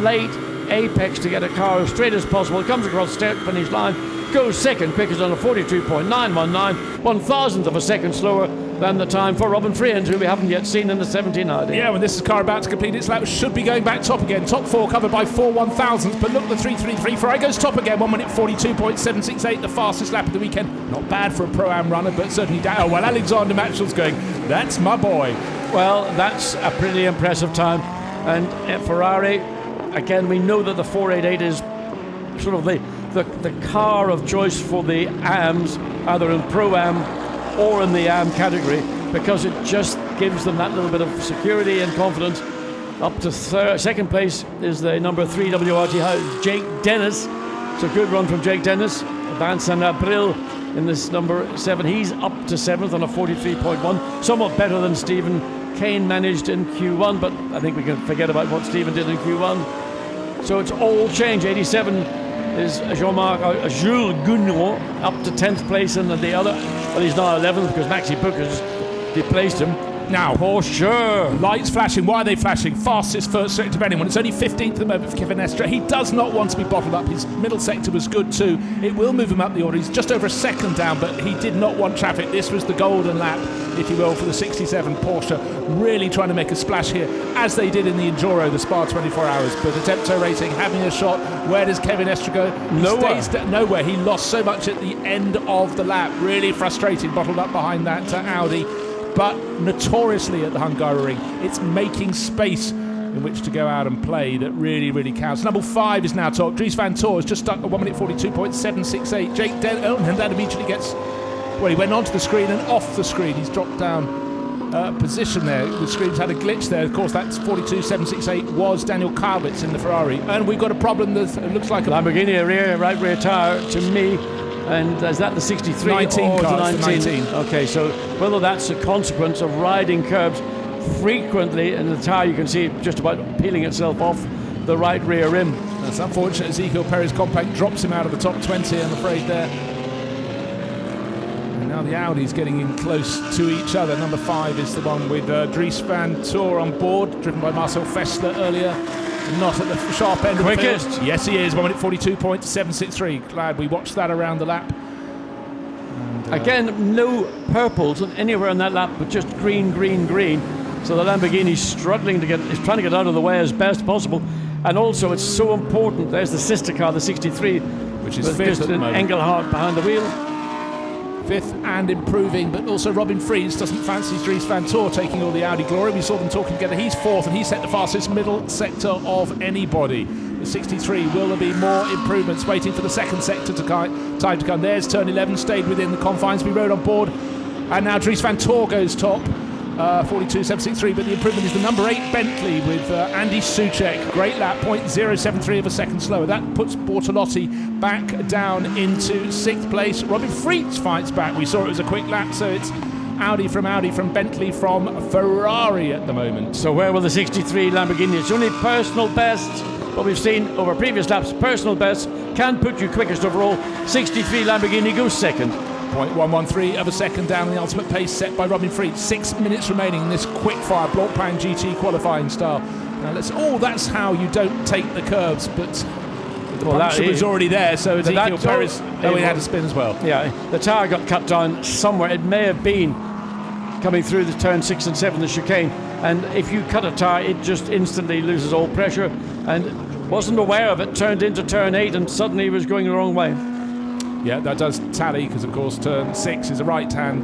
late apex to get a car as straight as possible. Comes across the start finish line, goes second, quickest on a 42.919, 1,000th of a second slower than the time for Robin Freehand, who we haven't yet seen in the 17 ID. Yeah, when this is car about to complete its lap, should be going back top again. Top 4 covered by 4 1,000s, but look, the 333 Ferrari goes top again. 1 minute 42.768, the fastest lap of the weekend. Not bad for a Pro-Am runner, but certainly down. Oh, well, Alexander Matchell's going, that's my boy. Well, that's a pretty impressive time. And at Ferrari, again, we know that the 488 is sort of the car of choice for the AMs, either in Pro-Am or in the AM category, because it just gives them that little bit of security and confidence. Up to second place is the number 3 WRT, Jake Dennis. It's a good run from Jake Dennis. Vincent Abril in this number 7. He's up to 7th on a 43.1. Somewhat better than Stephen Kane managed in Q1, but I think we can forget about what Stephen did in Q1. So it's all change. 87 is Jules Gugnon up to 10th place, and the other, well, he's now 11th because Maxi Booker's displaced him. Now, Porsche. Lights flashing. Why are they flashing? Fastest first sector of anyone. It's only 15th at the moment for Kevin Estre. He does not want to be bottled up. His middle sector was good too. It will move him up the order. He's just over a second down, but he did not want traffic. This was the golden lap, if you will, for the 67 Porsche. Really trying to make a splash here, as they did in the Enduro, the Spa 24 Hours. But Attempto Racing having a shot. Where does Kevin Estre go? Nowhere. He lost so much at the end of the lap. Really frustrating, bottled up behind that Audi. But notoriously at the Hungaroring, it's making space in which to go out and play that really, really counts. Number 5 is now top. Dries Van Tor is just stuck at 1 minute 42.768. Jake and that immediately gets, well, he went onto the screen and off the screen. He's dropped down position there. The screen's had a glitch there. Of course, that's 42.768 was Daniel Karbitz in the Ferrari. And we've got a problem that looks like a Lamborghini right rear tire to me. And is that the 63 19 or cars, the 19? Okay, so whether that's a consequence of riding curbs frequently, and the tyre you can see just about peeling itself off the right rear rim. That's unfortunate. Ezekiel Perez compact drops him out of the top 20, I'm afraid there. And now the Audi's getting in close to each other. Number 5 is the one with Dries Van Tor on board, driven by Marcel Fessler earlier. Not at the sharp end quickest. Of the field. Yes, he is. 1 minute 42.763. Glad we watched that around the lap. And, again, no purples anywhere on that lap, but just green. So the Lamborghini's struggling is trying to get out of the way as best possible. And also, it's so important. There's the sister car, the 63, which is 5th at the moment. Engelhardt behind the wheel. 5th and improving, but also Robin Fries doesn't fancy Dries Van Tor taking all the Audi glory. We saw them talking together. He's 4th, and he set the fastest middle sector of anybody. The 63, will there be more improvements? Waiting for the second sector time to come. There's turn 11, stayed within the confines. We rode on board, and now Dries Van Tor goes top. 42.763, but the improvement is the number 8 Bentley with Andy Soucek. Great lap, 0.073 of a second slower. That puts Bortolotti back down into 6th place. Robin Fries fights back. We saw it was a quick lap, so it's Audi, from Bentley, from Ferrari at the moment. So where will the 63 Lamborghini? It's only personal best, but we've seen over previous laps, personal best can put you quickest overall. 63 Lamborghini goes second. 0.113 of a second down, the ultimate pace set by Robin Fries. 6 minutes remaining in this quick-fire Blancpain GT qualifying style. Now that's how you don't take the curbs, but the puncture was already there, so Ezekiel Perez, he had a spin as well. Yeah, the tyre got cut down somewhere. It may have been coming through the turn 6 and 7, the chicane, and if you cut a tyre, it just instantly loses all pressure, and wasn't aware of it, turned into turn 8, and suddenly he was going the wrong way. Yeah, that does tally because, of course, turn 6 is a right-hand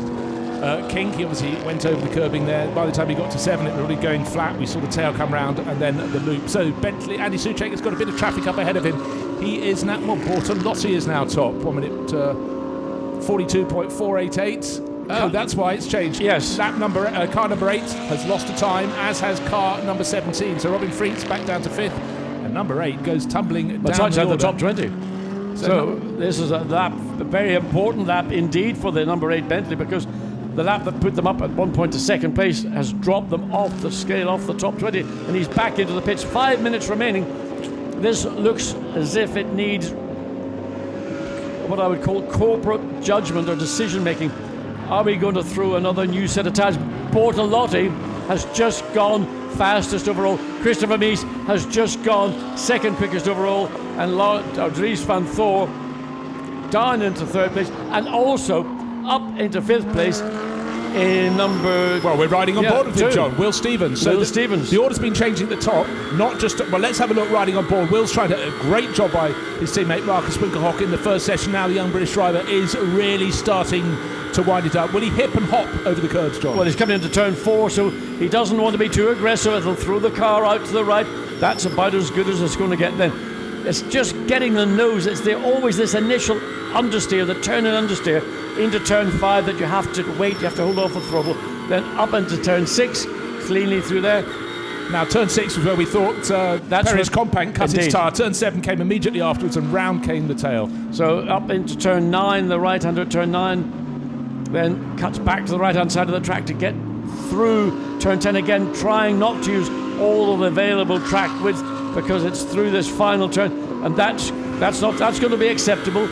kink. He obviously went over the curbing there. By the time he got to 7, it was already going flat. We saw the tail come round and then the loop. So Bentley, Andy Soucek has got a bit of traffic up ahead of him. He is now, well, Bortolotti is now top. 1 minute 42.488. Oh, that's why it's changed. Yes. Car number 8 has lost a time, as has car number 17. So Robin Freets back down to 5th, and number 8 goes tumbling down outside the the top 20. So this is a lap, a very important lap indeed for the number 8 Bentley, because the lap that put them up at one point to second place has dropped them off the scale, off the top 20, and he's back into the pits. 5 minutes remaining. This looks as if it needs what I would call corporate judgment or decision making. Are we going to throw another new set of tires? Bortolotti has just gone fastest overall. Christopher Mies has just gone second quickest overall, and Dries van Thor down into 3rd place, and also up into 5th place in number... Well, we're riding on board with him, John. Will Stevens. So Will Stevens. The order's been changing at the top, not just... Well, let's have a look riding on board. Will's tried a great job by his teammate Marcus Winkelhock in the first session. Now the young British driver is really starting to wind it up. Will he hip and hop over the curves, John? Well, he's coming into turn 4, so he doesn't want to be too aggressive. It'll throw the car out to the right. That's about as good as it's going to get then. It's just getting the nose. It's always this initial understeer, the turn and understeer into turn 5 that you have to wait, you have to hold off the throttle, then up into turn 6, cleanly through there. Now, turn 6 was where we thought Perez Companc cut his tyre. Turn 7 came immediately afterwards, and round came the tail. So up into turn 9, the right-hander at turn 9, then cuts back to the right-hand side of the track to get through turn 10 again, trying not to use all of the available track width because it's through this final turn, and that's going to be acceptable.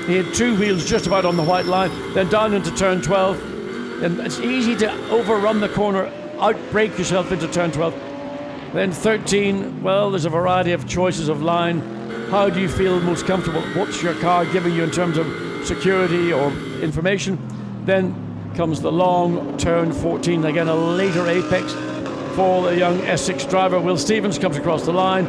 He had 2 wheels just about on the white line, then down into turn 12, and it's easy to overrun the corner, outbrake yourself into turn 12. Then 13, well, there's a variety of choices of line. How do you feel most comfortable? What's your car giving you in terms of security or information? Then comes the long turn 14, again a later apex for the young S6 driver. Will Stevens comes across the line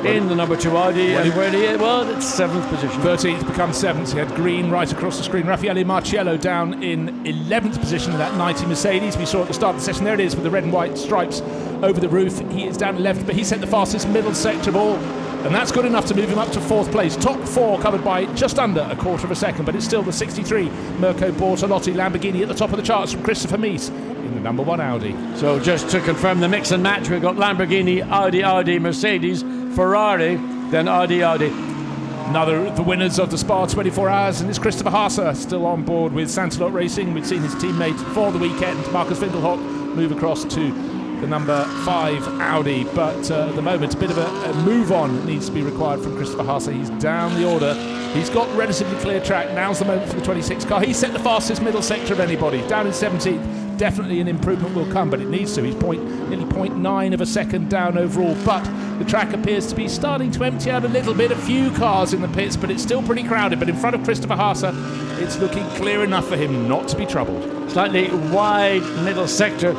in the number 2 Audi, and where he is, well, it's 7th position. 13th becomes 7th. He had green right across the screen. Raffaele Marciello down in 11th position in that 90 Mercedes. We saw at the start of the session, there it is with the red and white stripes over the roof. He is down 11th, but he set the fastest middle sector of all, and that's good enough to move him up to 4th place. Top 4 covered by just under a quarter of a second, but it's still the 63 Mirko Bortolotti Lamborghini at the top of the charts from Christopher Mies in the number 1 Audi. So just to confirm the mix and match, we've got Lamborghini, Audi, Mercedes, Ferrari, then Audi. Another of the winners of the Spa 24 Hours, and it's Christopher Haase still on board with Santalot Racing. We've seen his teammate for the weekend, Marcus Winkelhock, move across to the number 5 Audi, but at the moment a bit of a move on needs to be required from Christopher Haase. He's down the order. He's got relatively clear track. Now's the moment for the 26 car. He set the fastest middle sector of anybody, down in 17th. Definitely an improvement will come, but it needs to. He's nearly 0.9 of a second down overall, but the track appears to be starting to empty out a little bit. A few cars in the pits, but it's still pretty crowded. But in front of Christopher Haase, it's looking clear enough for him not to be troubled. Slightly wide middle sector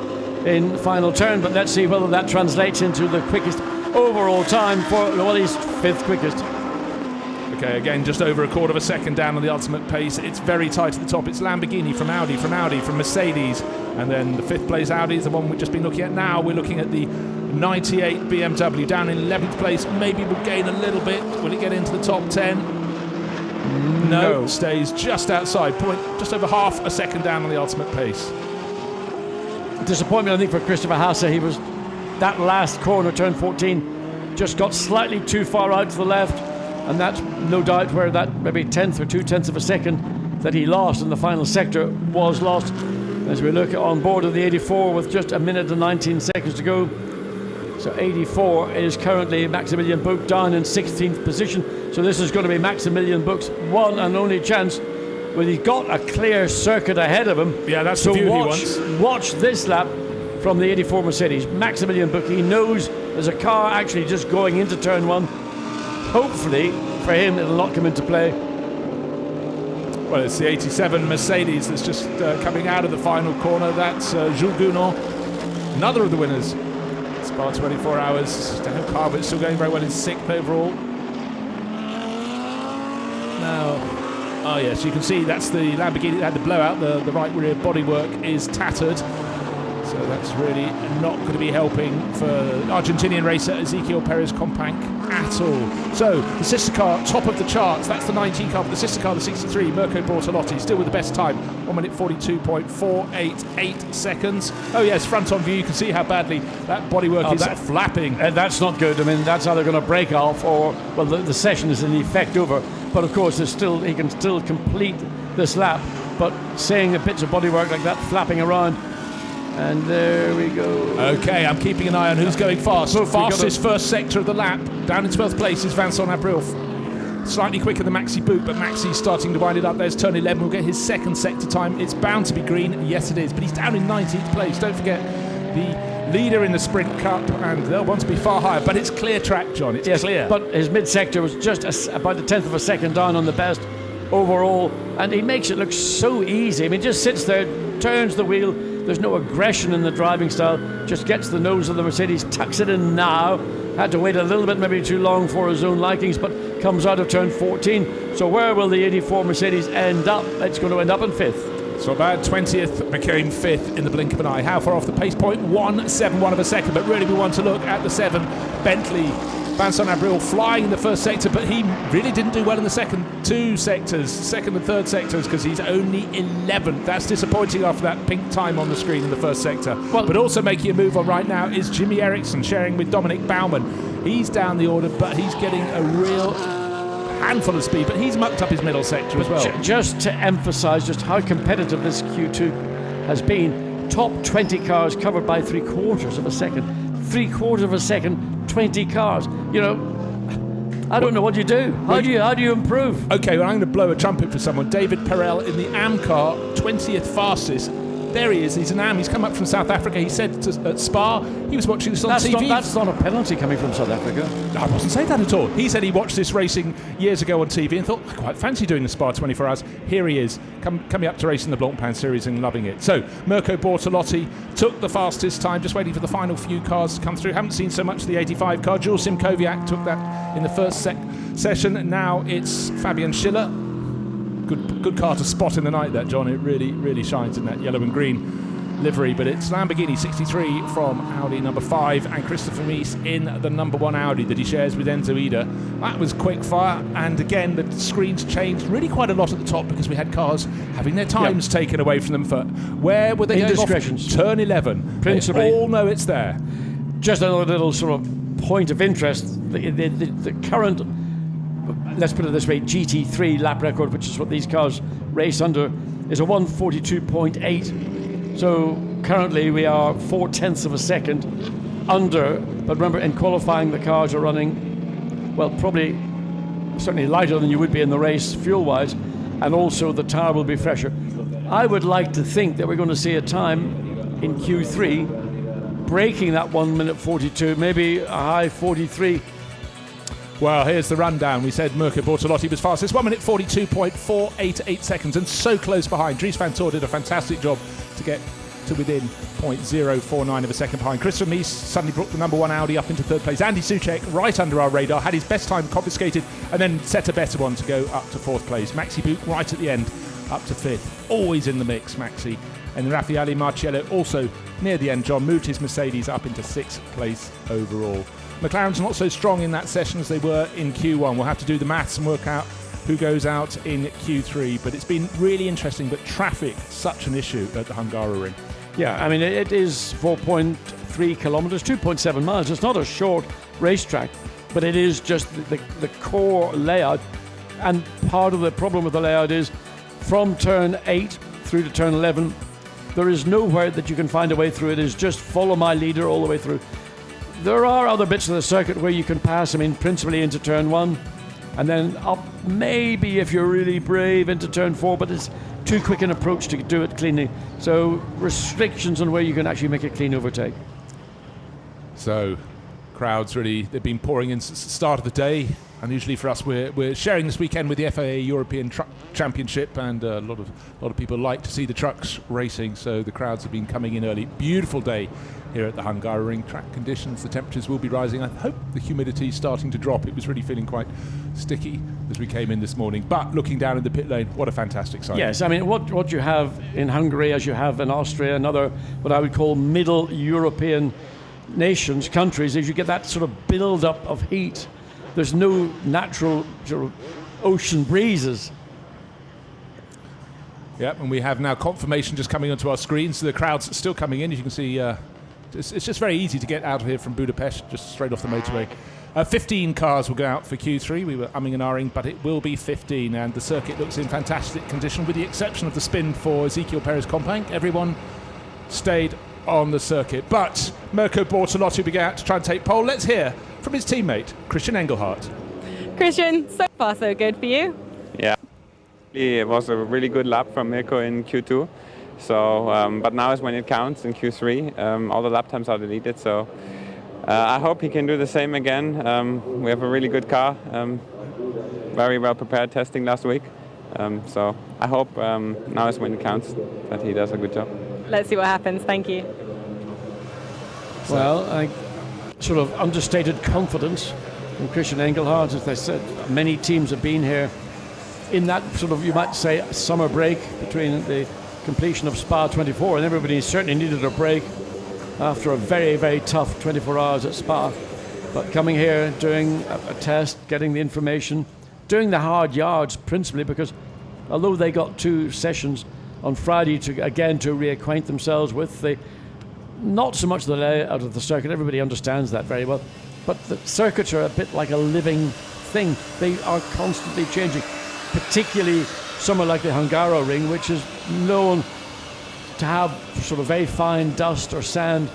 in the final turn, but let's see whether that translates into the quickest overall time for, well, he's 5th quickest. Okay, again, just over a quarter of a second down on the ultimate pace. It's very tight at the top. It's Lamborghini from Audi, from Mercedes, and then the 5th place Audi is the one we've just been looking at now. We're looking at the 98 BMW down in 11th place. Maybe we'll gain a little bit. Will it get into the top 10? No, stays just outside, just over half a second down on the ultimate pace. Disappointment, I think, for Christopher Haase. He was that last corner, turn 14, just got slightly too far out to the left, and that's no doubt where that maybe 1/10 or 2/10 of a second that he lost in the final sector was lost. As we look on board of the 84 with just 1 minute and 19 seconds to go. So 84 is currently Maximilian Buch down in 16th position. So this is going to be Maximilian Buch's one and only chance. Well, he's got a clear circuit ahead of him. Yeah, that's the view he wants. Watch this lap from the 84 Mercedes. Maximilian Buch, he knows there's a car actually just going into turn 1. Hopefully, for him, it'll not come into play. Well, it's the 87 Mercedes that's just coming out of the final corner. That's Jules Gounon, another of the winners. Spa 24 Hours. Daniel Carver's still going very well in 6th overall. Now, Oh yes, you can see that's the Lamborghini that had the blowout. The right rear bodywork is tattered. So that's really not going to be helping for Argentinian racer Ezequiel Perez Companc at all. So the sister car, top of the charts, that's the 19 car, but the sister car, the 63, Mirko Bortolotti, still with the best time, 1 minute 42.488 seconds. Oh yes, front on view, you can see how badly that bodywork is flapping. That's not good. I mean, that's either going to break off or, well, the session is in effect over. But of course, he can still complete this lap. But seeing the bits of bodywork like that flapping around, and there we go. Okay, I'm keeping an eye on who's going fast. So fastest first sector of the lap. Down in 12th place is Vincent Abril. Slightly quicker than Maxi Boot, but Maxi's starting to wind it up. There's turn 11. We'll get his second sector time. It's bound to be green. Yes, it is. But he's down in 19th place. Don't forget the leader in the Sprint Cup, and they'll want to be far higher. But it's clear track, John. It's clear. But his mid-sector was just about a tenth of a second down on the best overall. And he makes it look so easy. I mean, just sits there, turns the wheel. There's no aggression in the driving style. Just gets the nose of the Mercedes, tucks it in now. Had to wait a little bit, maybe too long for his own likings, but comes out of turn 14. So where will the 84 Mercedes end up? It's going to end up in 5th. So bad 20th became 5th in the blink of an eye. How far off the pace point? 1.71 of a second. But really we want to look at the 7. Bentley, Vincent Abril flying in the first sector, but he really didn't do well in the second 2 sectors, second and third sectors, because he's only 11th. That's disappointing after that pink time on the screen in the first sector. Well, but also making a move on right now is Jimmy Eriksson, sharing with Dominic Baumann. He's down the order, but he's getting a real handful of speed, but he's mucked up his middle sector as well. Just to emphasise just how competitive this Q2 has been, top 20 cars covered by 3/4 of a second. 3/4 of a second, 20 cars. You know, I don't know what you do. How do you improve? Okay, well, I'm going to blow a trumpet for someone. David Perel in the AM car, 20th fastest. There he is. He's an AM. He's come up from South Africa. He said at Spa he was watching this on TV. That's not a penalty coming from South Africa. I wasn't saying that at all. He said he watched this racing years ago on TV and thought, I quite fancy doing the Spa 24 hours. Here he is, coming up to race in the Blancpain Series and loving it. So, Mirko Bortolotti took the fastest time, just waiting for the final few cars to come through. Haven't seen so much of the 85 car. Jules Simkowiak took that in the first session. Now it's Fabian Schiller. Good car to spot in the night, that, John. It really shines in that yellow and green livery. But it's Lamborghini 63 from Audi number 5 and Christopher Mies in the number 1 Audi that he shares with Enzo Ida. That was quick fire, and again the screens changed really quite a lot at the top because we had cars having their times taken away from them for where were they going off? Turn 11. Principally, they all know it's there. Just another little sort of point of interest. The current, let's put it this way, GT3 lap record, which is what these cars race under, is a 1:42.8. So currently we are 4/10 of a second under. But remember, in qualifying, the cars are running, well, probably certainly lighter than you would be in the race fuel-wise, and also the tire will be fresher. I would like to think that we're going to see a time in Q3 breaking that 1 minute 42, maybe a high 43. Well, here's the rundown. We said Mirko Bortolotti was fastest, 1 minute 42.488 seconds, and so close behind. Dries van Toor did a fantastic job to get to within 0.049 of a second behind. Christopher Mies suddenly brought the number 1 Audi up into 3rd place. Andy Soucek, right under our radar, had his best time confiscated and then set a better one to go up to 4th place. Maxi Boot right at the end, up to 5th. Always in the mix, Maxi. And Raffaele Marciello also near the end, John, moved his Mercedes up into 6th place overall. McLaren's not so strong in that session as they were in Q1. We'll have to do the maths and work out who goes out in Q3. But it's been really interesting. But traffic, such an issue at the Hungaroring. Yeah, I mean, it is 4.3 kilometres, 2.7 miles. It's not a short racetrack, but it is just the core layout. And part of the problem with the layout is from turn 8 through to turn 11, there is nowhere that you can find a way through. It is just follow my leader all the way through. There are other bits of the circuit where you can pass, I mean, principally into turn 1, and then up maybe if you're really brave into turn 4, but it's too quick an approach to do it cleanly. So restrictions on where you can actually make a clean overtake. So crowds really, they've been pouring in start of the day. unusually for us, we're sharing this weekend with the FIA European Truck Championship, and a lot of people like to see the trucks racing, so the crowds have been coming in early. Beautiful day here at the Hungaroring. Track conditions, the temperatures will be rising. I hope the humidity is starting to drop. It was really feeling quite sticky as we came in this morning, but looking down in the pit lane, what a fantastic sight. Yes, I mean, what you have in Hungary, as you have in Austria and other what I would call middle European nations, countries, is you get that sort of build-up of heat. There's no natural sort of ocean breezes. Yep, and we have now confirmation just coming onto our screen, so the crowd's still coming in. As you can see, it's just very easy to get out of here from Budapest, just straight off the motorway. 15 cars will go out for Q3. We were umming and ahhing, but it will be 15, and the circuit looks in fantastic condition, with the exception of the spin for Ezekiel Perez-Companc. Everyone stayed on the circuit, but Mirko Bortolotti began out to try and take pole. Let's hear from his teammate, Christian Engelhardt. Christian, so far so good for you? Yeah, it was a really good lap from Mirko in Q2. So, but now is when it counts in Q3. All the lap times are deleted, so I hope he can do the same again. We have a really good car, very well prepared testing last week. So I hope now is when it counts that he does a good job. Let's see what happens. Thank you. Well, I sort of understated confidence from Christian Engelhardt. As I said, many teams have been here in that sort of, you might say, summer break between the completion of Spa 24, and everybody certainly needed a break after a very, very tough 24 hours at Spa. But coming here, doing a test, getting the information, doing the hard yards principally, because although they got 2 sessions on Friday to reacquaint themselves with the, not so much the layout of the circuit, everybody understands that very well, but the circuits are a bit like a living thing. They are constantly changing, particularly somewhere like the Hungaroring, which is known to have sort of very fine dust or sand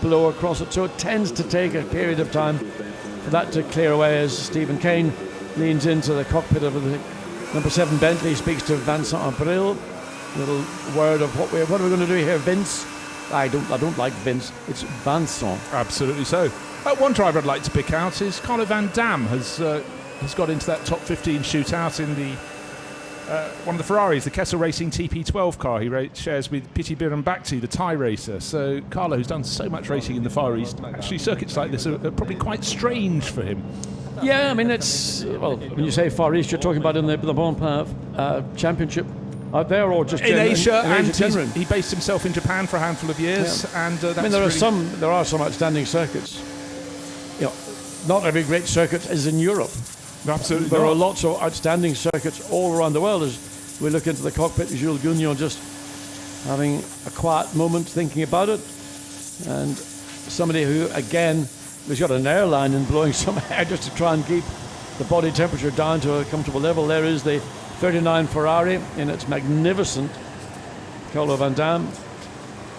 blow across it, so it tends to take a period of time for that to clear away. As Stephen Kane leans into the cockpit of the number 7 Bentley, speaks to Vincent Abril. Little word of what are we going to do here, Vince? I don't like Vince. It's Vincent. Absolutely so. One driver I'd like to pick out is Carlo Van Dam. Has got into that top 15 shootout in the one of the Ferraris, the Kessel Racing TP12 car. He shares with Piti Bhirombhakti, the Thai racer. So Carlo, who's done so much racing in the Far East, actually circuits like this are probably quite strange for him. Yeah, I mean, it's, well, when you say Far East, you're talking about in the Blancpain Championship out there, or just in Asia, and generally. he based himself in Japan for a handful of years, and that's, I mean, there are some outstanding circuits. You know, not every great circuit is in Europe. Absolutely, there are lots of outstanding circuits all around the world. As we look into the cockpit, Jules Gounon just having a quiet moment thinking about it, and somebody who again has got an airline and blowing some air just to try and keep the body temperature down to a comfortable level. There is the 39 Ferrari in its magnificent Carlo Van Dam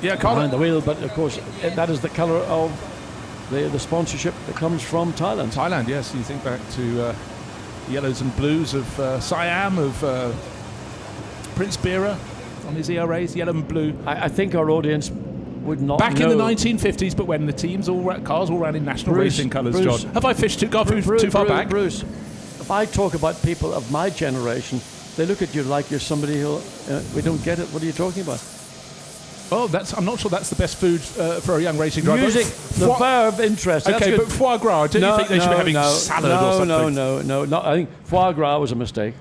behind the wheel, but of course that is the colour of the sponsorship that comes from Thailand. Thailand, yes. You think back to yellows and blues of Siam, of Prince Bira on his ERAs, yellow and blue. I think our audience would not back know. in the 1950s, but when the cars all ran in national racing colours, John. Have I fished too far back? Bruce, if I talk about people of my generation, they look at you like you're somebody who, we don't get it, what are you talking about? Oh, I'm not sure that's the best food for a young racing driver. Music, the verb interest. Okay, but foie gras, don't you think they should be having salad or something? No. I think foie gras was a mistake.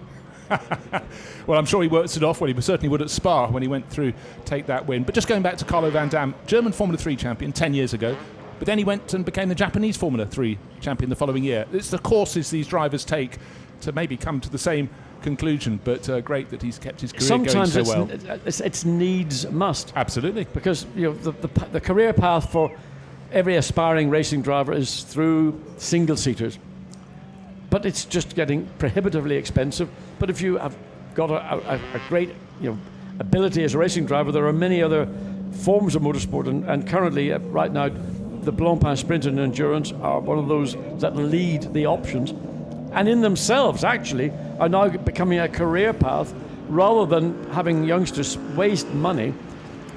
Well, I'm sure he works it off. Well, he certainly would at Spa when he went through, take that win. But just going back to Carlo Van Dam, German Formula 3 champion 10 years ago, but then he went and became the Japanese Formula 3 champion the following year. It's the courses these drivers take to maybe come to the same conclusion, but great that he's kept his career going so well. Sometimes it's needs must. Absolutely. Because the career path for every aspiring racing driver is through single-seaters. But it's just getting prohibitively expensive. But if you have got a great ability as a racing driver, there are many other forms of motorsport, and currently, right now, the Blancpain Sprint and Endurance are one of those that lead the options, and in themselves actually are now becoming a career path rather than having youngsters waste money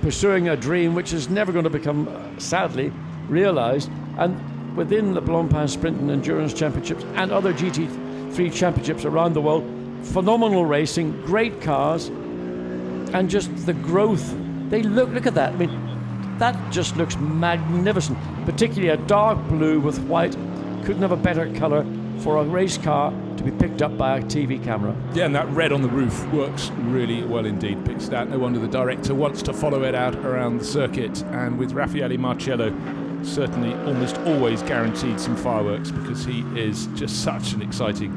pursuing a dream which is never going to become, sadly, realised. And within the Blancpain Sprint and Endurance Championships and other GT 3 championships around the world. Phenomenal racing, great cars, and just the growth. They look at that. I mean, that just looks magnificent. Particularly a dark blue with white. Couldn't have a better colour for a race car to be picked up by a TV camera. Yeah, and that red on the roof works really well indeed. Picks it out. No wonder the director wants to follow it out around the circuit. And with Raffaele Marciello, certainly almost always guaranteed some fireworks, because he is just such an exciting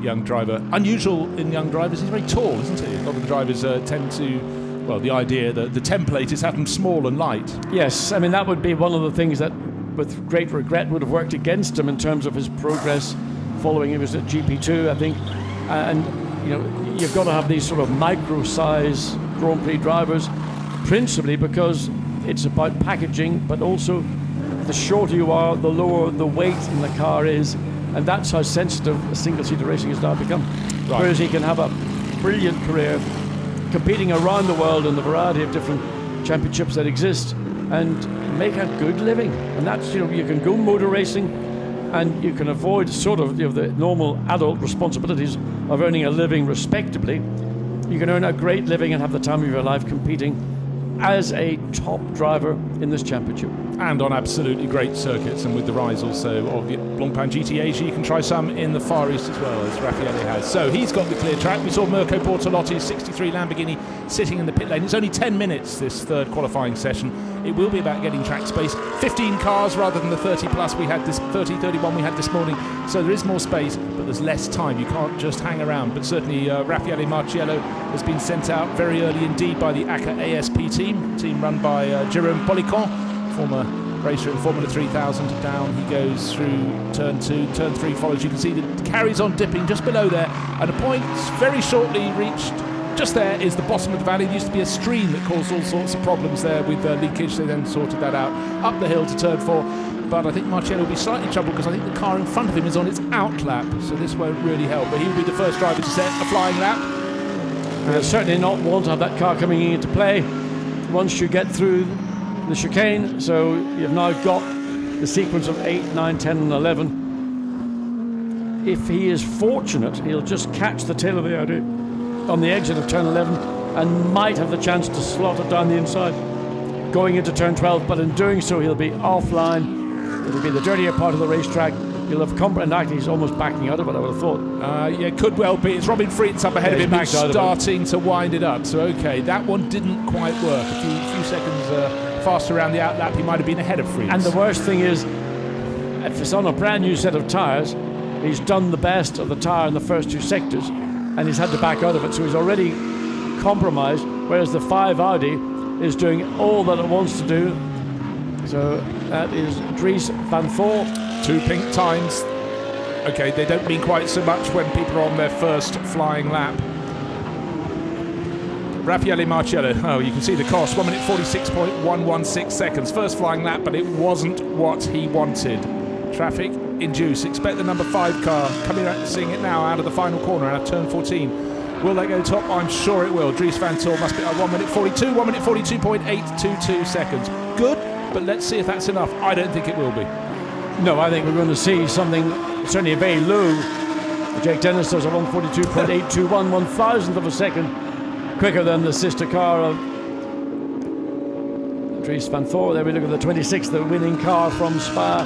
young driver. Unusual in young drivers, he's very tall, isn't he? A lot of the drivers tend to, well, the idea that the template is have them small and light. Yes, I mean, that would be one of the things that, with great regret, would have worked against him in terms of his progress following. He was at GP2, I think, and you know, you've got to have these sort of micro-size Grand Prix drivers, principally because it's about packaging, but also the shorter you are, the lower the weight in the car is, and that's how sensitive single-seater racing has now become. Right. Whereas he can have a brilliant career competing around the world in the variety of different championships that exist and make a good living. And that's, you know, you can go motor racing and you can avoid sort of, you know, the normal adult responsibilities of earning a living respectably. You can earn a great living and have the time of your life competing as a top driver in this championship. And on absolutely great circuits, and with the rise also of the Blancpain GT Asia, you can try some in the Far East as well, as Raffaele has. So he's got the clear track. We saw Mirko Bortolotti's 63 Lamborghini sitting in the pit lane. It's only 10 minutes, this third qualifying session. It will be about getting track space. 15 cars rather than the 30 plus we had this 31 we had this morning. So there is more space, but there's less time. You can't just hang around. But certainly Raffaele Marciello has been sent out very early indeed by the ACA ASP team run by Jérôme Policon, former racer in Formula 3000. Down he goes through turn 2, turn 3 follows. You can see that it carries on dipping just below there, and a point very shortly reached. Just there is the bottom of the valley. There used to be a stream that caused all sorts of problems there with leakage. They then sorted that out. Up the hill to turn 4. But I think Marciello will be slightly troubled because I think the car in front of him is on its out lap. So this won't really help. But he will be the first driver to set a flying lap. You'll certainly not want to have that car coming into play once you get through the chicane. So you've now got the sequence of 8, 9, 10 and 11. If he is fortunate, he'll just catch the tail of the Audi on the exit of turn 11 and might have the chance to slot it down the inside going into turn 12, but in doing so he'll be offline. It'll be the dirtier part of the racetrack. He'll have and actually he's almost backing out of it, I would have thought. Yeah, could well be. It's Robin Fritz up ahead of him who's starting to wind it up. So okay, that one didn't quite work. A few seconds faster around the outlap, he might have been ahead of Fritz. And the worst thing is, if it's on a brand new set of tyres, he's done the best of the tyre in the first 2 sectors and he's had to back out of it, so he's already compromised, whereas the 5 Audi is doing all that it wants to do. So that is Dries van Voor. 2 pink times. Okay, they don't mean quite so much when people are on their first flying lap. Raffaele Marciello, oh, you can see the cost, 1 minute 46.116 seconds. First flying lap, but it wasn't what he wanted. Traffic induced. Expect the number 5 car coming out, seeing it now out of the final corner, out of turn 14. Will they go top? I'm sure it will. Dries van Voor must be at 1 minute 42, 1 minute 42.822 seconds. Good, but let's see if that's enough. I don't think it will be. No, I think we're going to see something, certainly very low. Jake Dennis does a 142.821, 1,000th of a second quicker than the sister car of Dries van Voor. There we look at the 26th, the winning car from Spa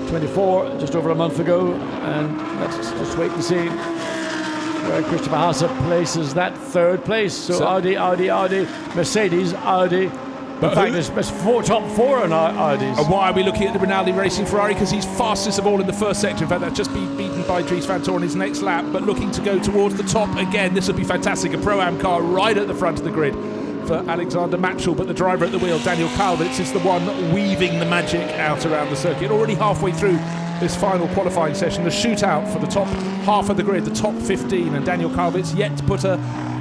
24, just over a month ago. And let's just wait and see where Christopher Haase places that 3rd place. So Audi, Mercedes, Audi. In fact, there's top 4 on Audis. And why are we looking at the Rinaldi racing Ferrari? Because he's fastest of all in the first sector. In fact, that's just been beaten by Dries van Voor on his next lap, but looking to go towards the top again. This would be fantastic. A Pro-Am car right at the front of the grid for Alexander Matchel, but the driver at the wheel, Daniel Kalvitz, is the one weaving the magic out around the circuit. Already halfway through this final qualifying session, the shootout for the top half of the grid, the top 15, and Daniel Kalvitz yet to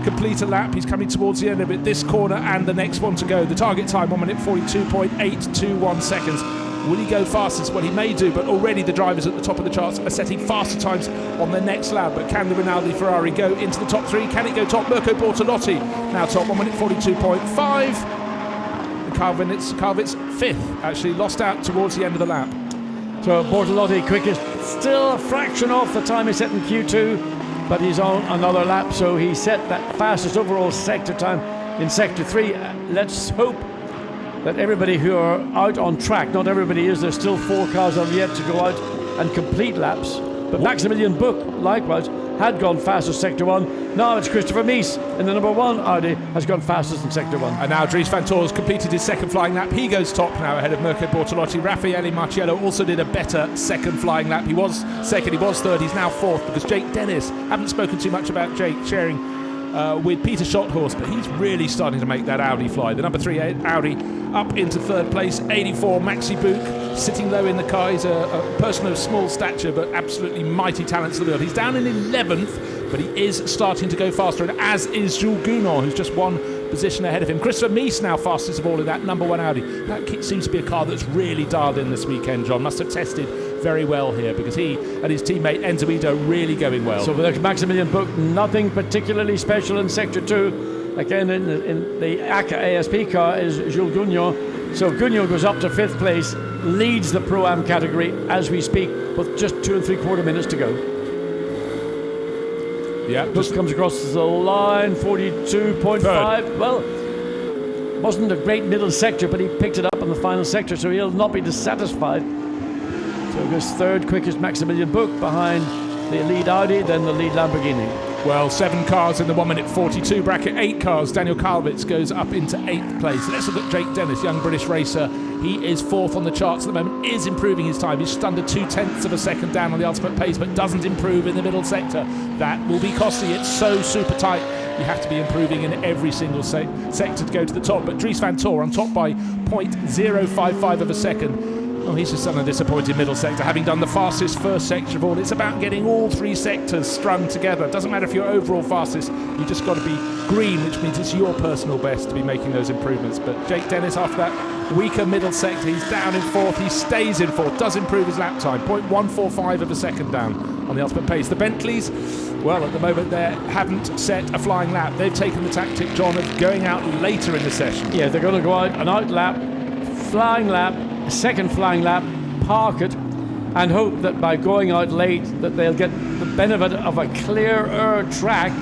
complete a lap. He's coming towards the end of it, this corner and the next one to go. The target time, 1 minute 42.821 seconds. Will he go fastest? Well, he may do, but already the drivers at the top of the charts are setting faster times on their next lap. But can the Rinaldi Ferrari go into the top 3? Can it go top? Mirko Bortolotti now top, 1 minute 42.5. Kalvitz 5th, actually lost out towards the end of the lap. So Bortolotti quickest still a fraction off the time he set in Q2, but he's on another lap, so he set that fastest overall sector time in Sector 3. Let's hope that everybody who are out on track, not everybody is, there's still 4 cars that have yet to go out and complete laps, but Maximilian Buch, likewise, had gone fastest Sector 1. Now it's Christopher Mies in the number 1 Audi has gone fastest in Sector 1. And now Dries van Tor has completed his second flying lap. He goes top now ahead of Mirko Bortolotti. Raffaele Marciello also did a better second flying lap. He was second, he was third, he's now fourth because Jake Dennis, haven't spoken too much about Jake, sharing with Peter Schotthorst, but he's really starting to make that Audi fly. The number 3 Audi up into third place. 84 Maxi Buch sitting low in the car. He's a person of small stature but absolutely mighty talents of the world. He's down in 11th, but he is starting to go faster, and as is Jules Gounon, who's just one position ahead of him. Christopher Mies now fastest of all in that number 1 Audi. That seems to be a car that's really dialed in this weekend, John. Must have tested very well here because he and his teammate Enzo Ido really going well. So with Maximilian Buch, nothing particularly special in Sector 2. Again, in the ACA ASP car is Jules Gounon. So Gounon goes up to 5th place, leads the Pro-Am category as we speak, with just 2 3/4 minutes to go. Yeah, Buch comes across the line, 42.5. Well, wasn't a great middle sector, but he picked it up in the final sector, so he'll not be dissatisfied. So goes third quickest Maximilian Buch behind the lead Audi, then the lead Lamborghini. Well, 7 cars in the 1 minute 42 bracket, 8 cars. Daniel Kalvitz goes up into 8th place. Let's look at Jake Dennis, young British racer. He is 4th on the charts at the moment, is improving his time. He's just under 0.2 of a second down on the ultimate pace, but doesn't improve in the middle sector. That will be costly. It's so super tight. You have to be improving in every single sector to go to the top. But Dries van Tor on top by 0.055 of a second. Oh, he's just done a disappointing middle sector, having done the fastest first sector of all. It's about getting all 3 sectors strung together. It doesn't matter if you're overall fastest, you just got to be green, which means it's your personal best to be making those improvements. But Jake Dennis, after that weaker middle sector, he's down in 4th, he stays in 4th, does improve his lap time, 0.145 of a second down on the ultimate pace. The Bentleys, well, at the moment they haven't set a flying lap. They've taken the tactic, John, of going out later in the session. Yeah, they're going to go out an out lap, flying lap, second flying lap, park it, and hope that by going out late that they'll get the benefit of a clearer track.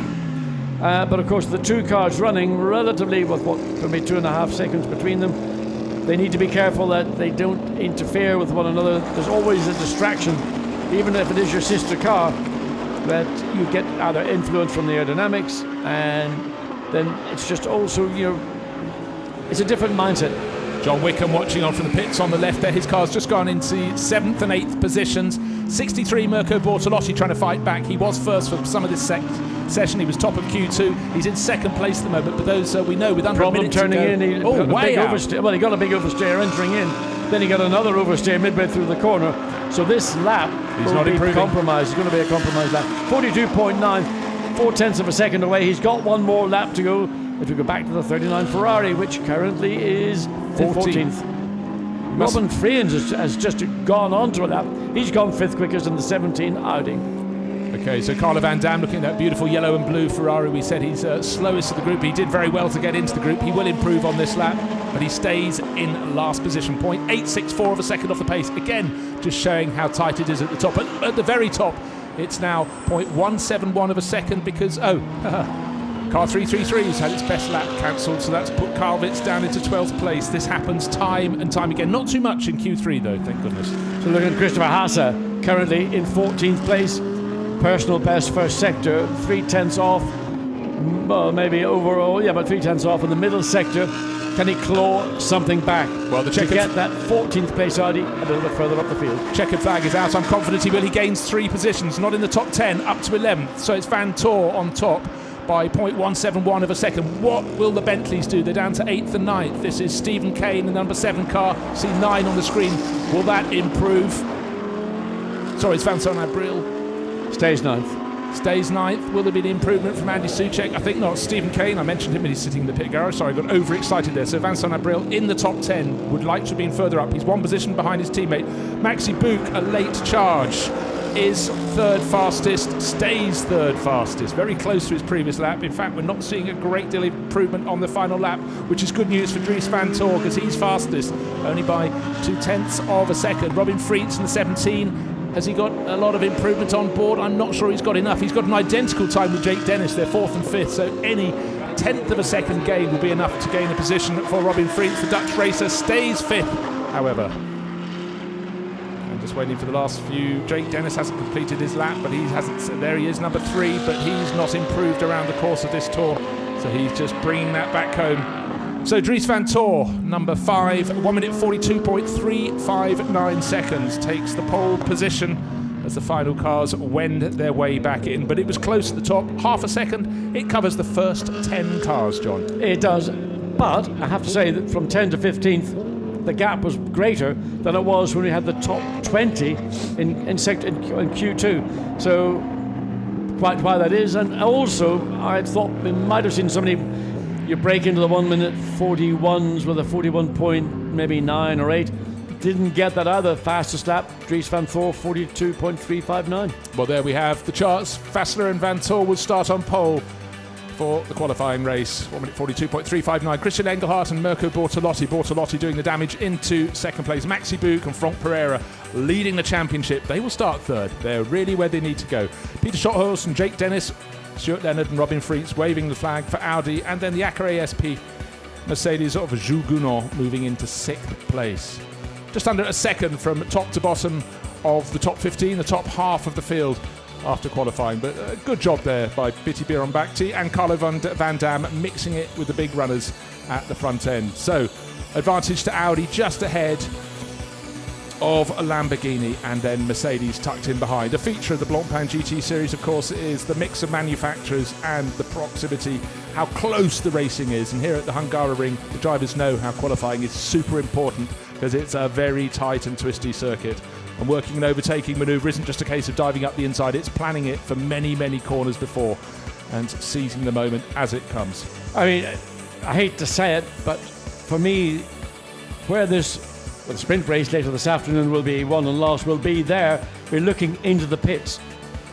But of course the 2 cars running relatively with what could be 2.5 seconds between them, they need to be careful that they don't interfere with one another. There's always a distraction, even if it is your sister car, that you get either influence from the aerodynamics, and then it's just also, it's a different mindset. John Wickham watching on from the pits on the left there. His car's just gone into 7th and 8th positions. 63 Mirko Bortolotti trying to fight back. He was first for some of this session. He was top of Q2. He's in second place at the moment, but those we know with under a minute to go. Turning in, he got a big oversteer entering in. Then he got another oversteer midway through the corner. So this lap will be compromised. It's going to be a compromised lap. 42.9, 0.4 of a second away. He's got one more lap to go. If we go back to the 39 Ferrari, which currently is 14th. Robin Freins has just gone on to a lap. He's gone 5th quickest in the 17 Audi. Okay, so Carlo Van Dam looking at that beautiful yellow and blue Ferrari. We said he's slowest of the group. He did very well to get into the group. He will improve on this lap, but he stays in last position. 0.864 of a second off the pace. Again, just showing how tight it is at the top. But at the very top, it's now 0.171 of a second because, Car 333 has had its best lap cancelled, so that's put Kalvitz down into 12th place. This happens time and time again. Not too much in Q3 though, thank goodness. So looking at Christopher Haase, currently in 14th place. Personal best first sector, 0.3 off. Well, maybe overall, but 0.3 off in the middle sector. Can he claw something back? Well, the to get that 14th place Audi a little bit further up the field. Checkered flag is out. I'm confident he will. He gains 3 positions, not in the top 10, up to 11th. So it's Van Tor on top by 0.171 of a second. What will the Bentleys do? They're down to 8th and 9th. This is Stephen Kane, the number 7 car. See 9 on the screen. Will that improve? Sorry, it's Vincent Abril. Stays 9th. Stays 9th. Will there be an improvement from Andy Soucek? I think not. Stephen Kane, I mentioned him when he's sitting in the pit garage. Sorry, I got overexcited there. So Vincent Abril in the top 10. Would like to have been further up. He's 1 position behind his teammate. Maxi Buch, a late charge, is 3rd fastest, stays 3rd fastest, very close to his previous lap. In fact, we're not seeing a great deal of improvement on the final lap, which is good news for Dries van Tor because he's fastest, only by 0.2 of a second. Robin Freins in the 17, Has he got a lot of improvement on board? I'm not sure he's got enough. He's got an identical time with Jake Dennis. They're 4th and 5th, so any 10th of a second gain will be enough to gain a position for Robin Friens. The Dutch racer stays 5th, however. I'm just waiting for the last few. Jake Dennis hasn't completed his lap, but he hasn't. There he is, number 3, but he's not improved around the course of this tour, so he's just bringing that back home. So Dries van Tor, number 5, 1 minute 42.359 seconds, takes the pole position as the final cars wend their way back in. But it was close at the top, half a second. It covers the first 10 cars, John. It does, but I have to say that from 10 to 15th, the gap was greater than it was when we had the top 20 in Q2. So quite why that is. And also, I thought we might have seen somebody. You break into the 1 minute 41s with a 41.9 or 8. Didn't get that either. Fastest lap, Dries van Tor, 42.359. Well, there we have the charts. Fassler and Van Tor will start on pole for the qualifying race. 1 minute 42.359. Christian Engelhardt and Mirko Bortolotti. Bortolotti doing the damage into second place. Maxi Buch and Franck Pereira leading the championship. They will start 3rd. They're really where they need to go. Peter Schothorst and Jake Dennis, Stuart Leonard and Robin Friens waving the flag for Audi, and then the Acura ASP Mercedes of Jules Gounon moving into 6th place. Just under a second from top to bottom of the top 15, the top half of the field after qualifying. But a good job there by Bitty Biron-Bakti and Carlo van Dam mixing it with the big runners at the front end. So advantage to Audi just ahead of a Lamborghini, and then Mercedes tucked in behind. A feature of the Blancpain GT Series, of course, is the mix of manufacturers and the proximity, how close the racing is. And here at the Hungaroring, the drivers know how qualifying is super important because it's a very tight and twisty circuit. And working and overtaking manoeuvre isn't just a case of diving up the inside, it's planning it for many, many corners before and seizing the moment as it comes. I mean, I hate to say it, but for me, where this the sprint race later this afternoon will be won and lost will be there. We're looking into the pits.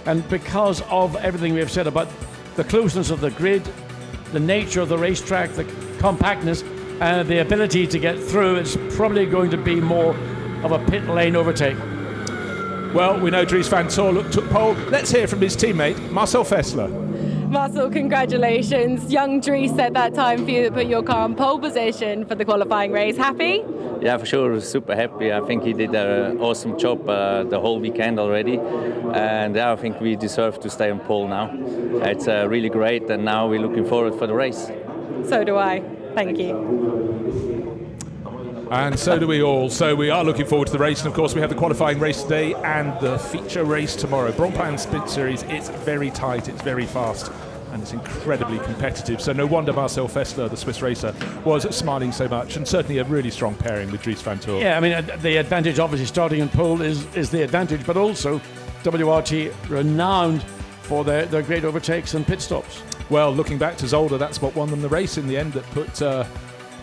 And because of everything we have said about the closeness of the grid, the nature of the racetrack, the compactness, and the ability to get through, it's probably going to be more of a pit lane overtake. Well, we know Dries van Tor took pole. Let's hear from his teammate, Marcel Fessler. Marcel, congratulations. Young Dries set that time for you to put your car in pole position for the qualifying race. Happy? Yeah, for sure, super happy. I think he did an awesome job the whole weekend already. And yeah, I think we deserve to stay on pole now. It's really great, and now we're looking forward for the race. So do I. Thank you. And so do we all. So we are looking forward to the race. And of course, we have the qualifying race today and the feature race tomorrow. Blancpain Sprint Series, it's very tight, it's very fast, and it's incredibly competitive. So no wonder Marcel Fessler, the Swiss racer, was smiling so much, and certainly a really strong pairing with Dries van Tor. Yeah, I mean, the advantage, obviously, starting in pole is the advantage, but also WRT renowned for their great overtakes and pit stops. Well, looking back to Zolder, that's what won them the race in the end, that put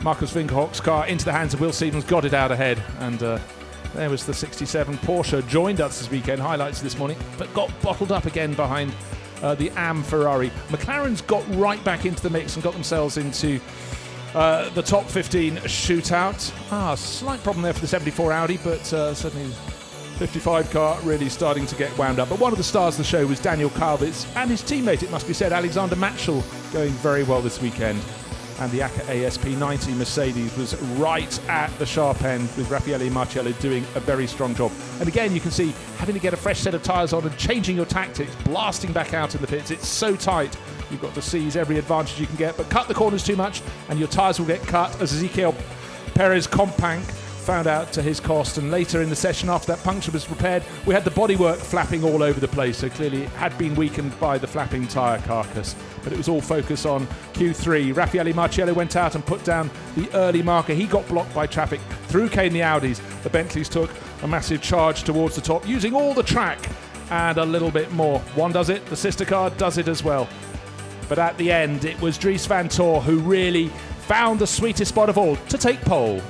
Marcus Winkelhock's car into the hands of Will Stevens, got it out ahead, and there was the 67 Porsche, joined us this weekend, highlights this morning, but got bottled up again behind the AM Ferrari. McLaren's got right back into the mix and got themselves into the top 15 shootout. Slight problem there for the 74 Audi, but certainly 55 car really starting to get wound up. But one of the stars of the show was Daniel Kalvitz, and his teammate, it must be said, Alexander Matschel, going very well this weekend. And the Acura ASP 90 Mercedes was right at the sharp end, with Raffaele Marciello doing a very strong job. And again, you can see having to get a fresh set of tyres on and changing your tactics, blasting back out in the pits. It's so tight. You've got to seize every advantage you can get, but cut the corners too much and your tyres will get cut, as Ezequiel Perez Companc found out to his cost. And later in the session, after that puncture was repaired, we had the bodywork flapping all over the place, so clearly it had been weakened by the flapping tyre carcass. But it was all focused on Q3. Raffaele Marciello went out and put down the early marker. He got blocked by traffic. Through came the Audis. The Bentleys took a massive charge towards the top, using all the track and a little bit more. One does it, the sister car does it as well. But at the end, it was Dries van Tor who really found the sweetest spot of all to take pole.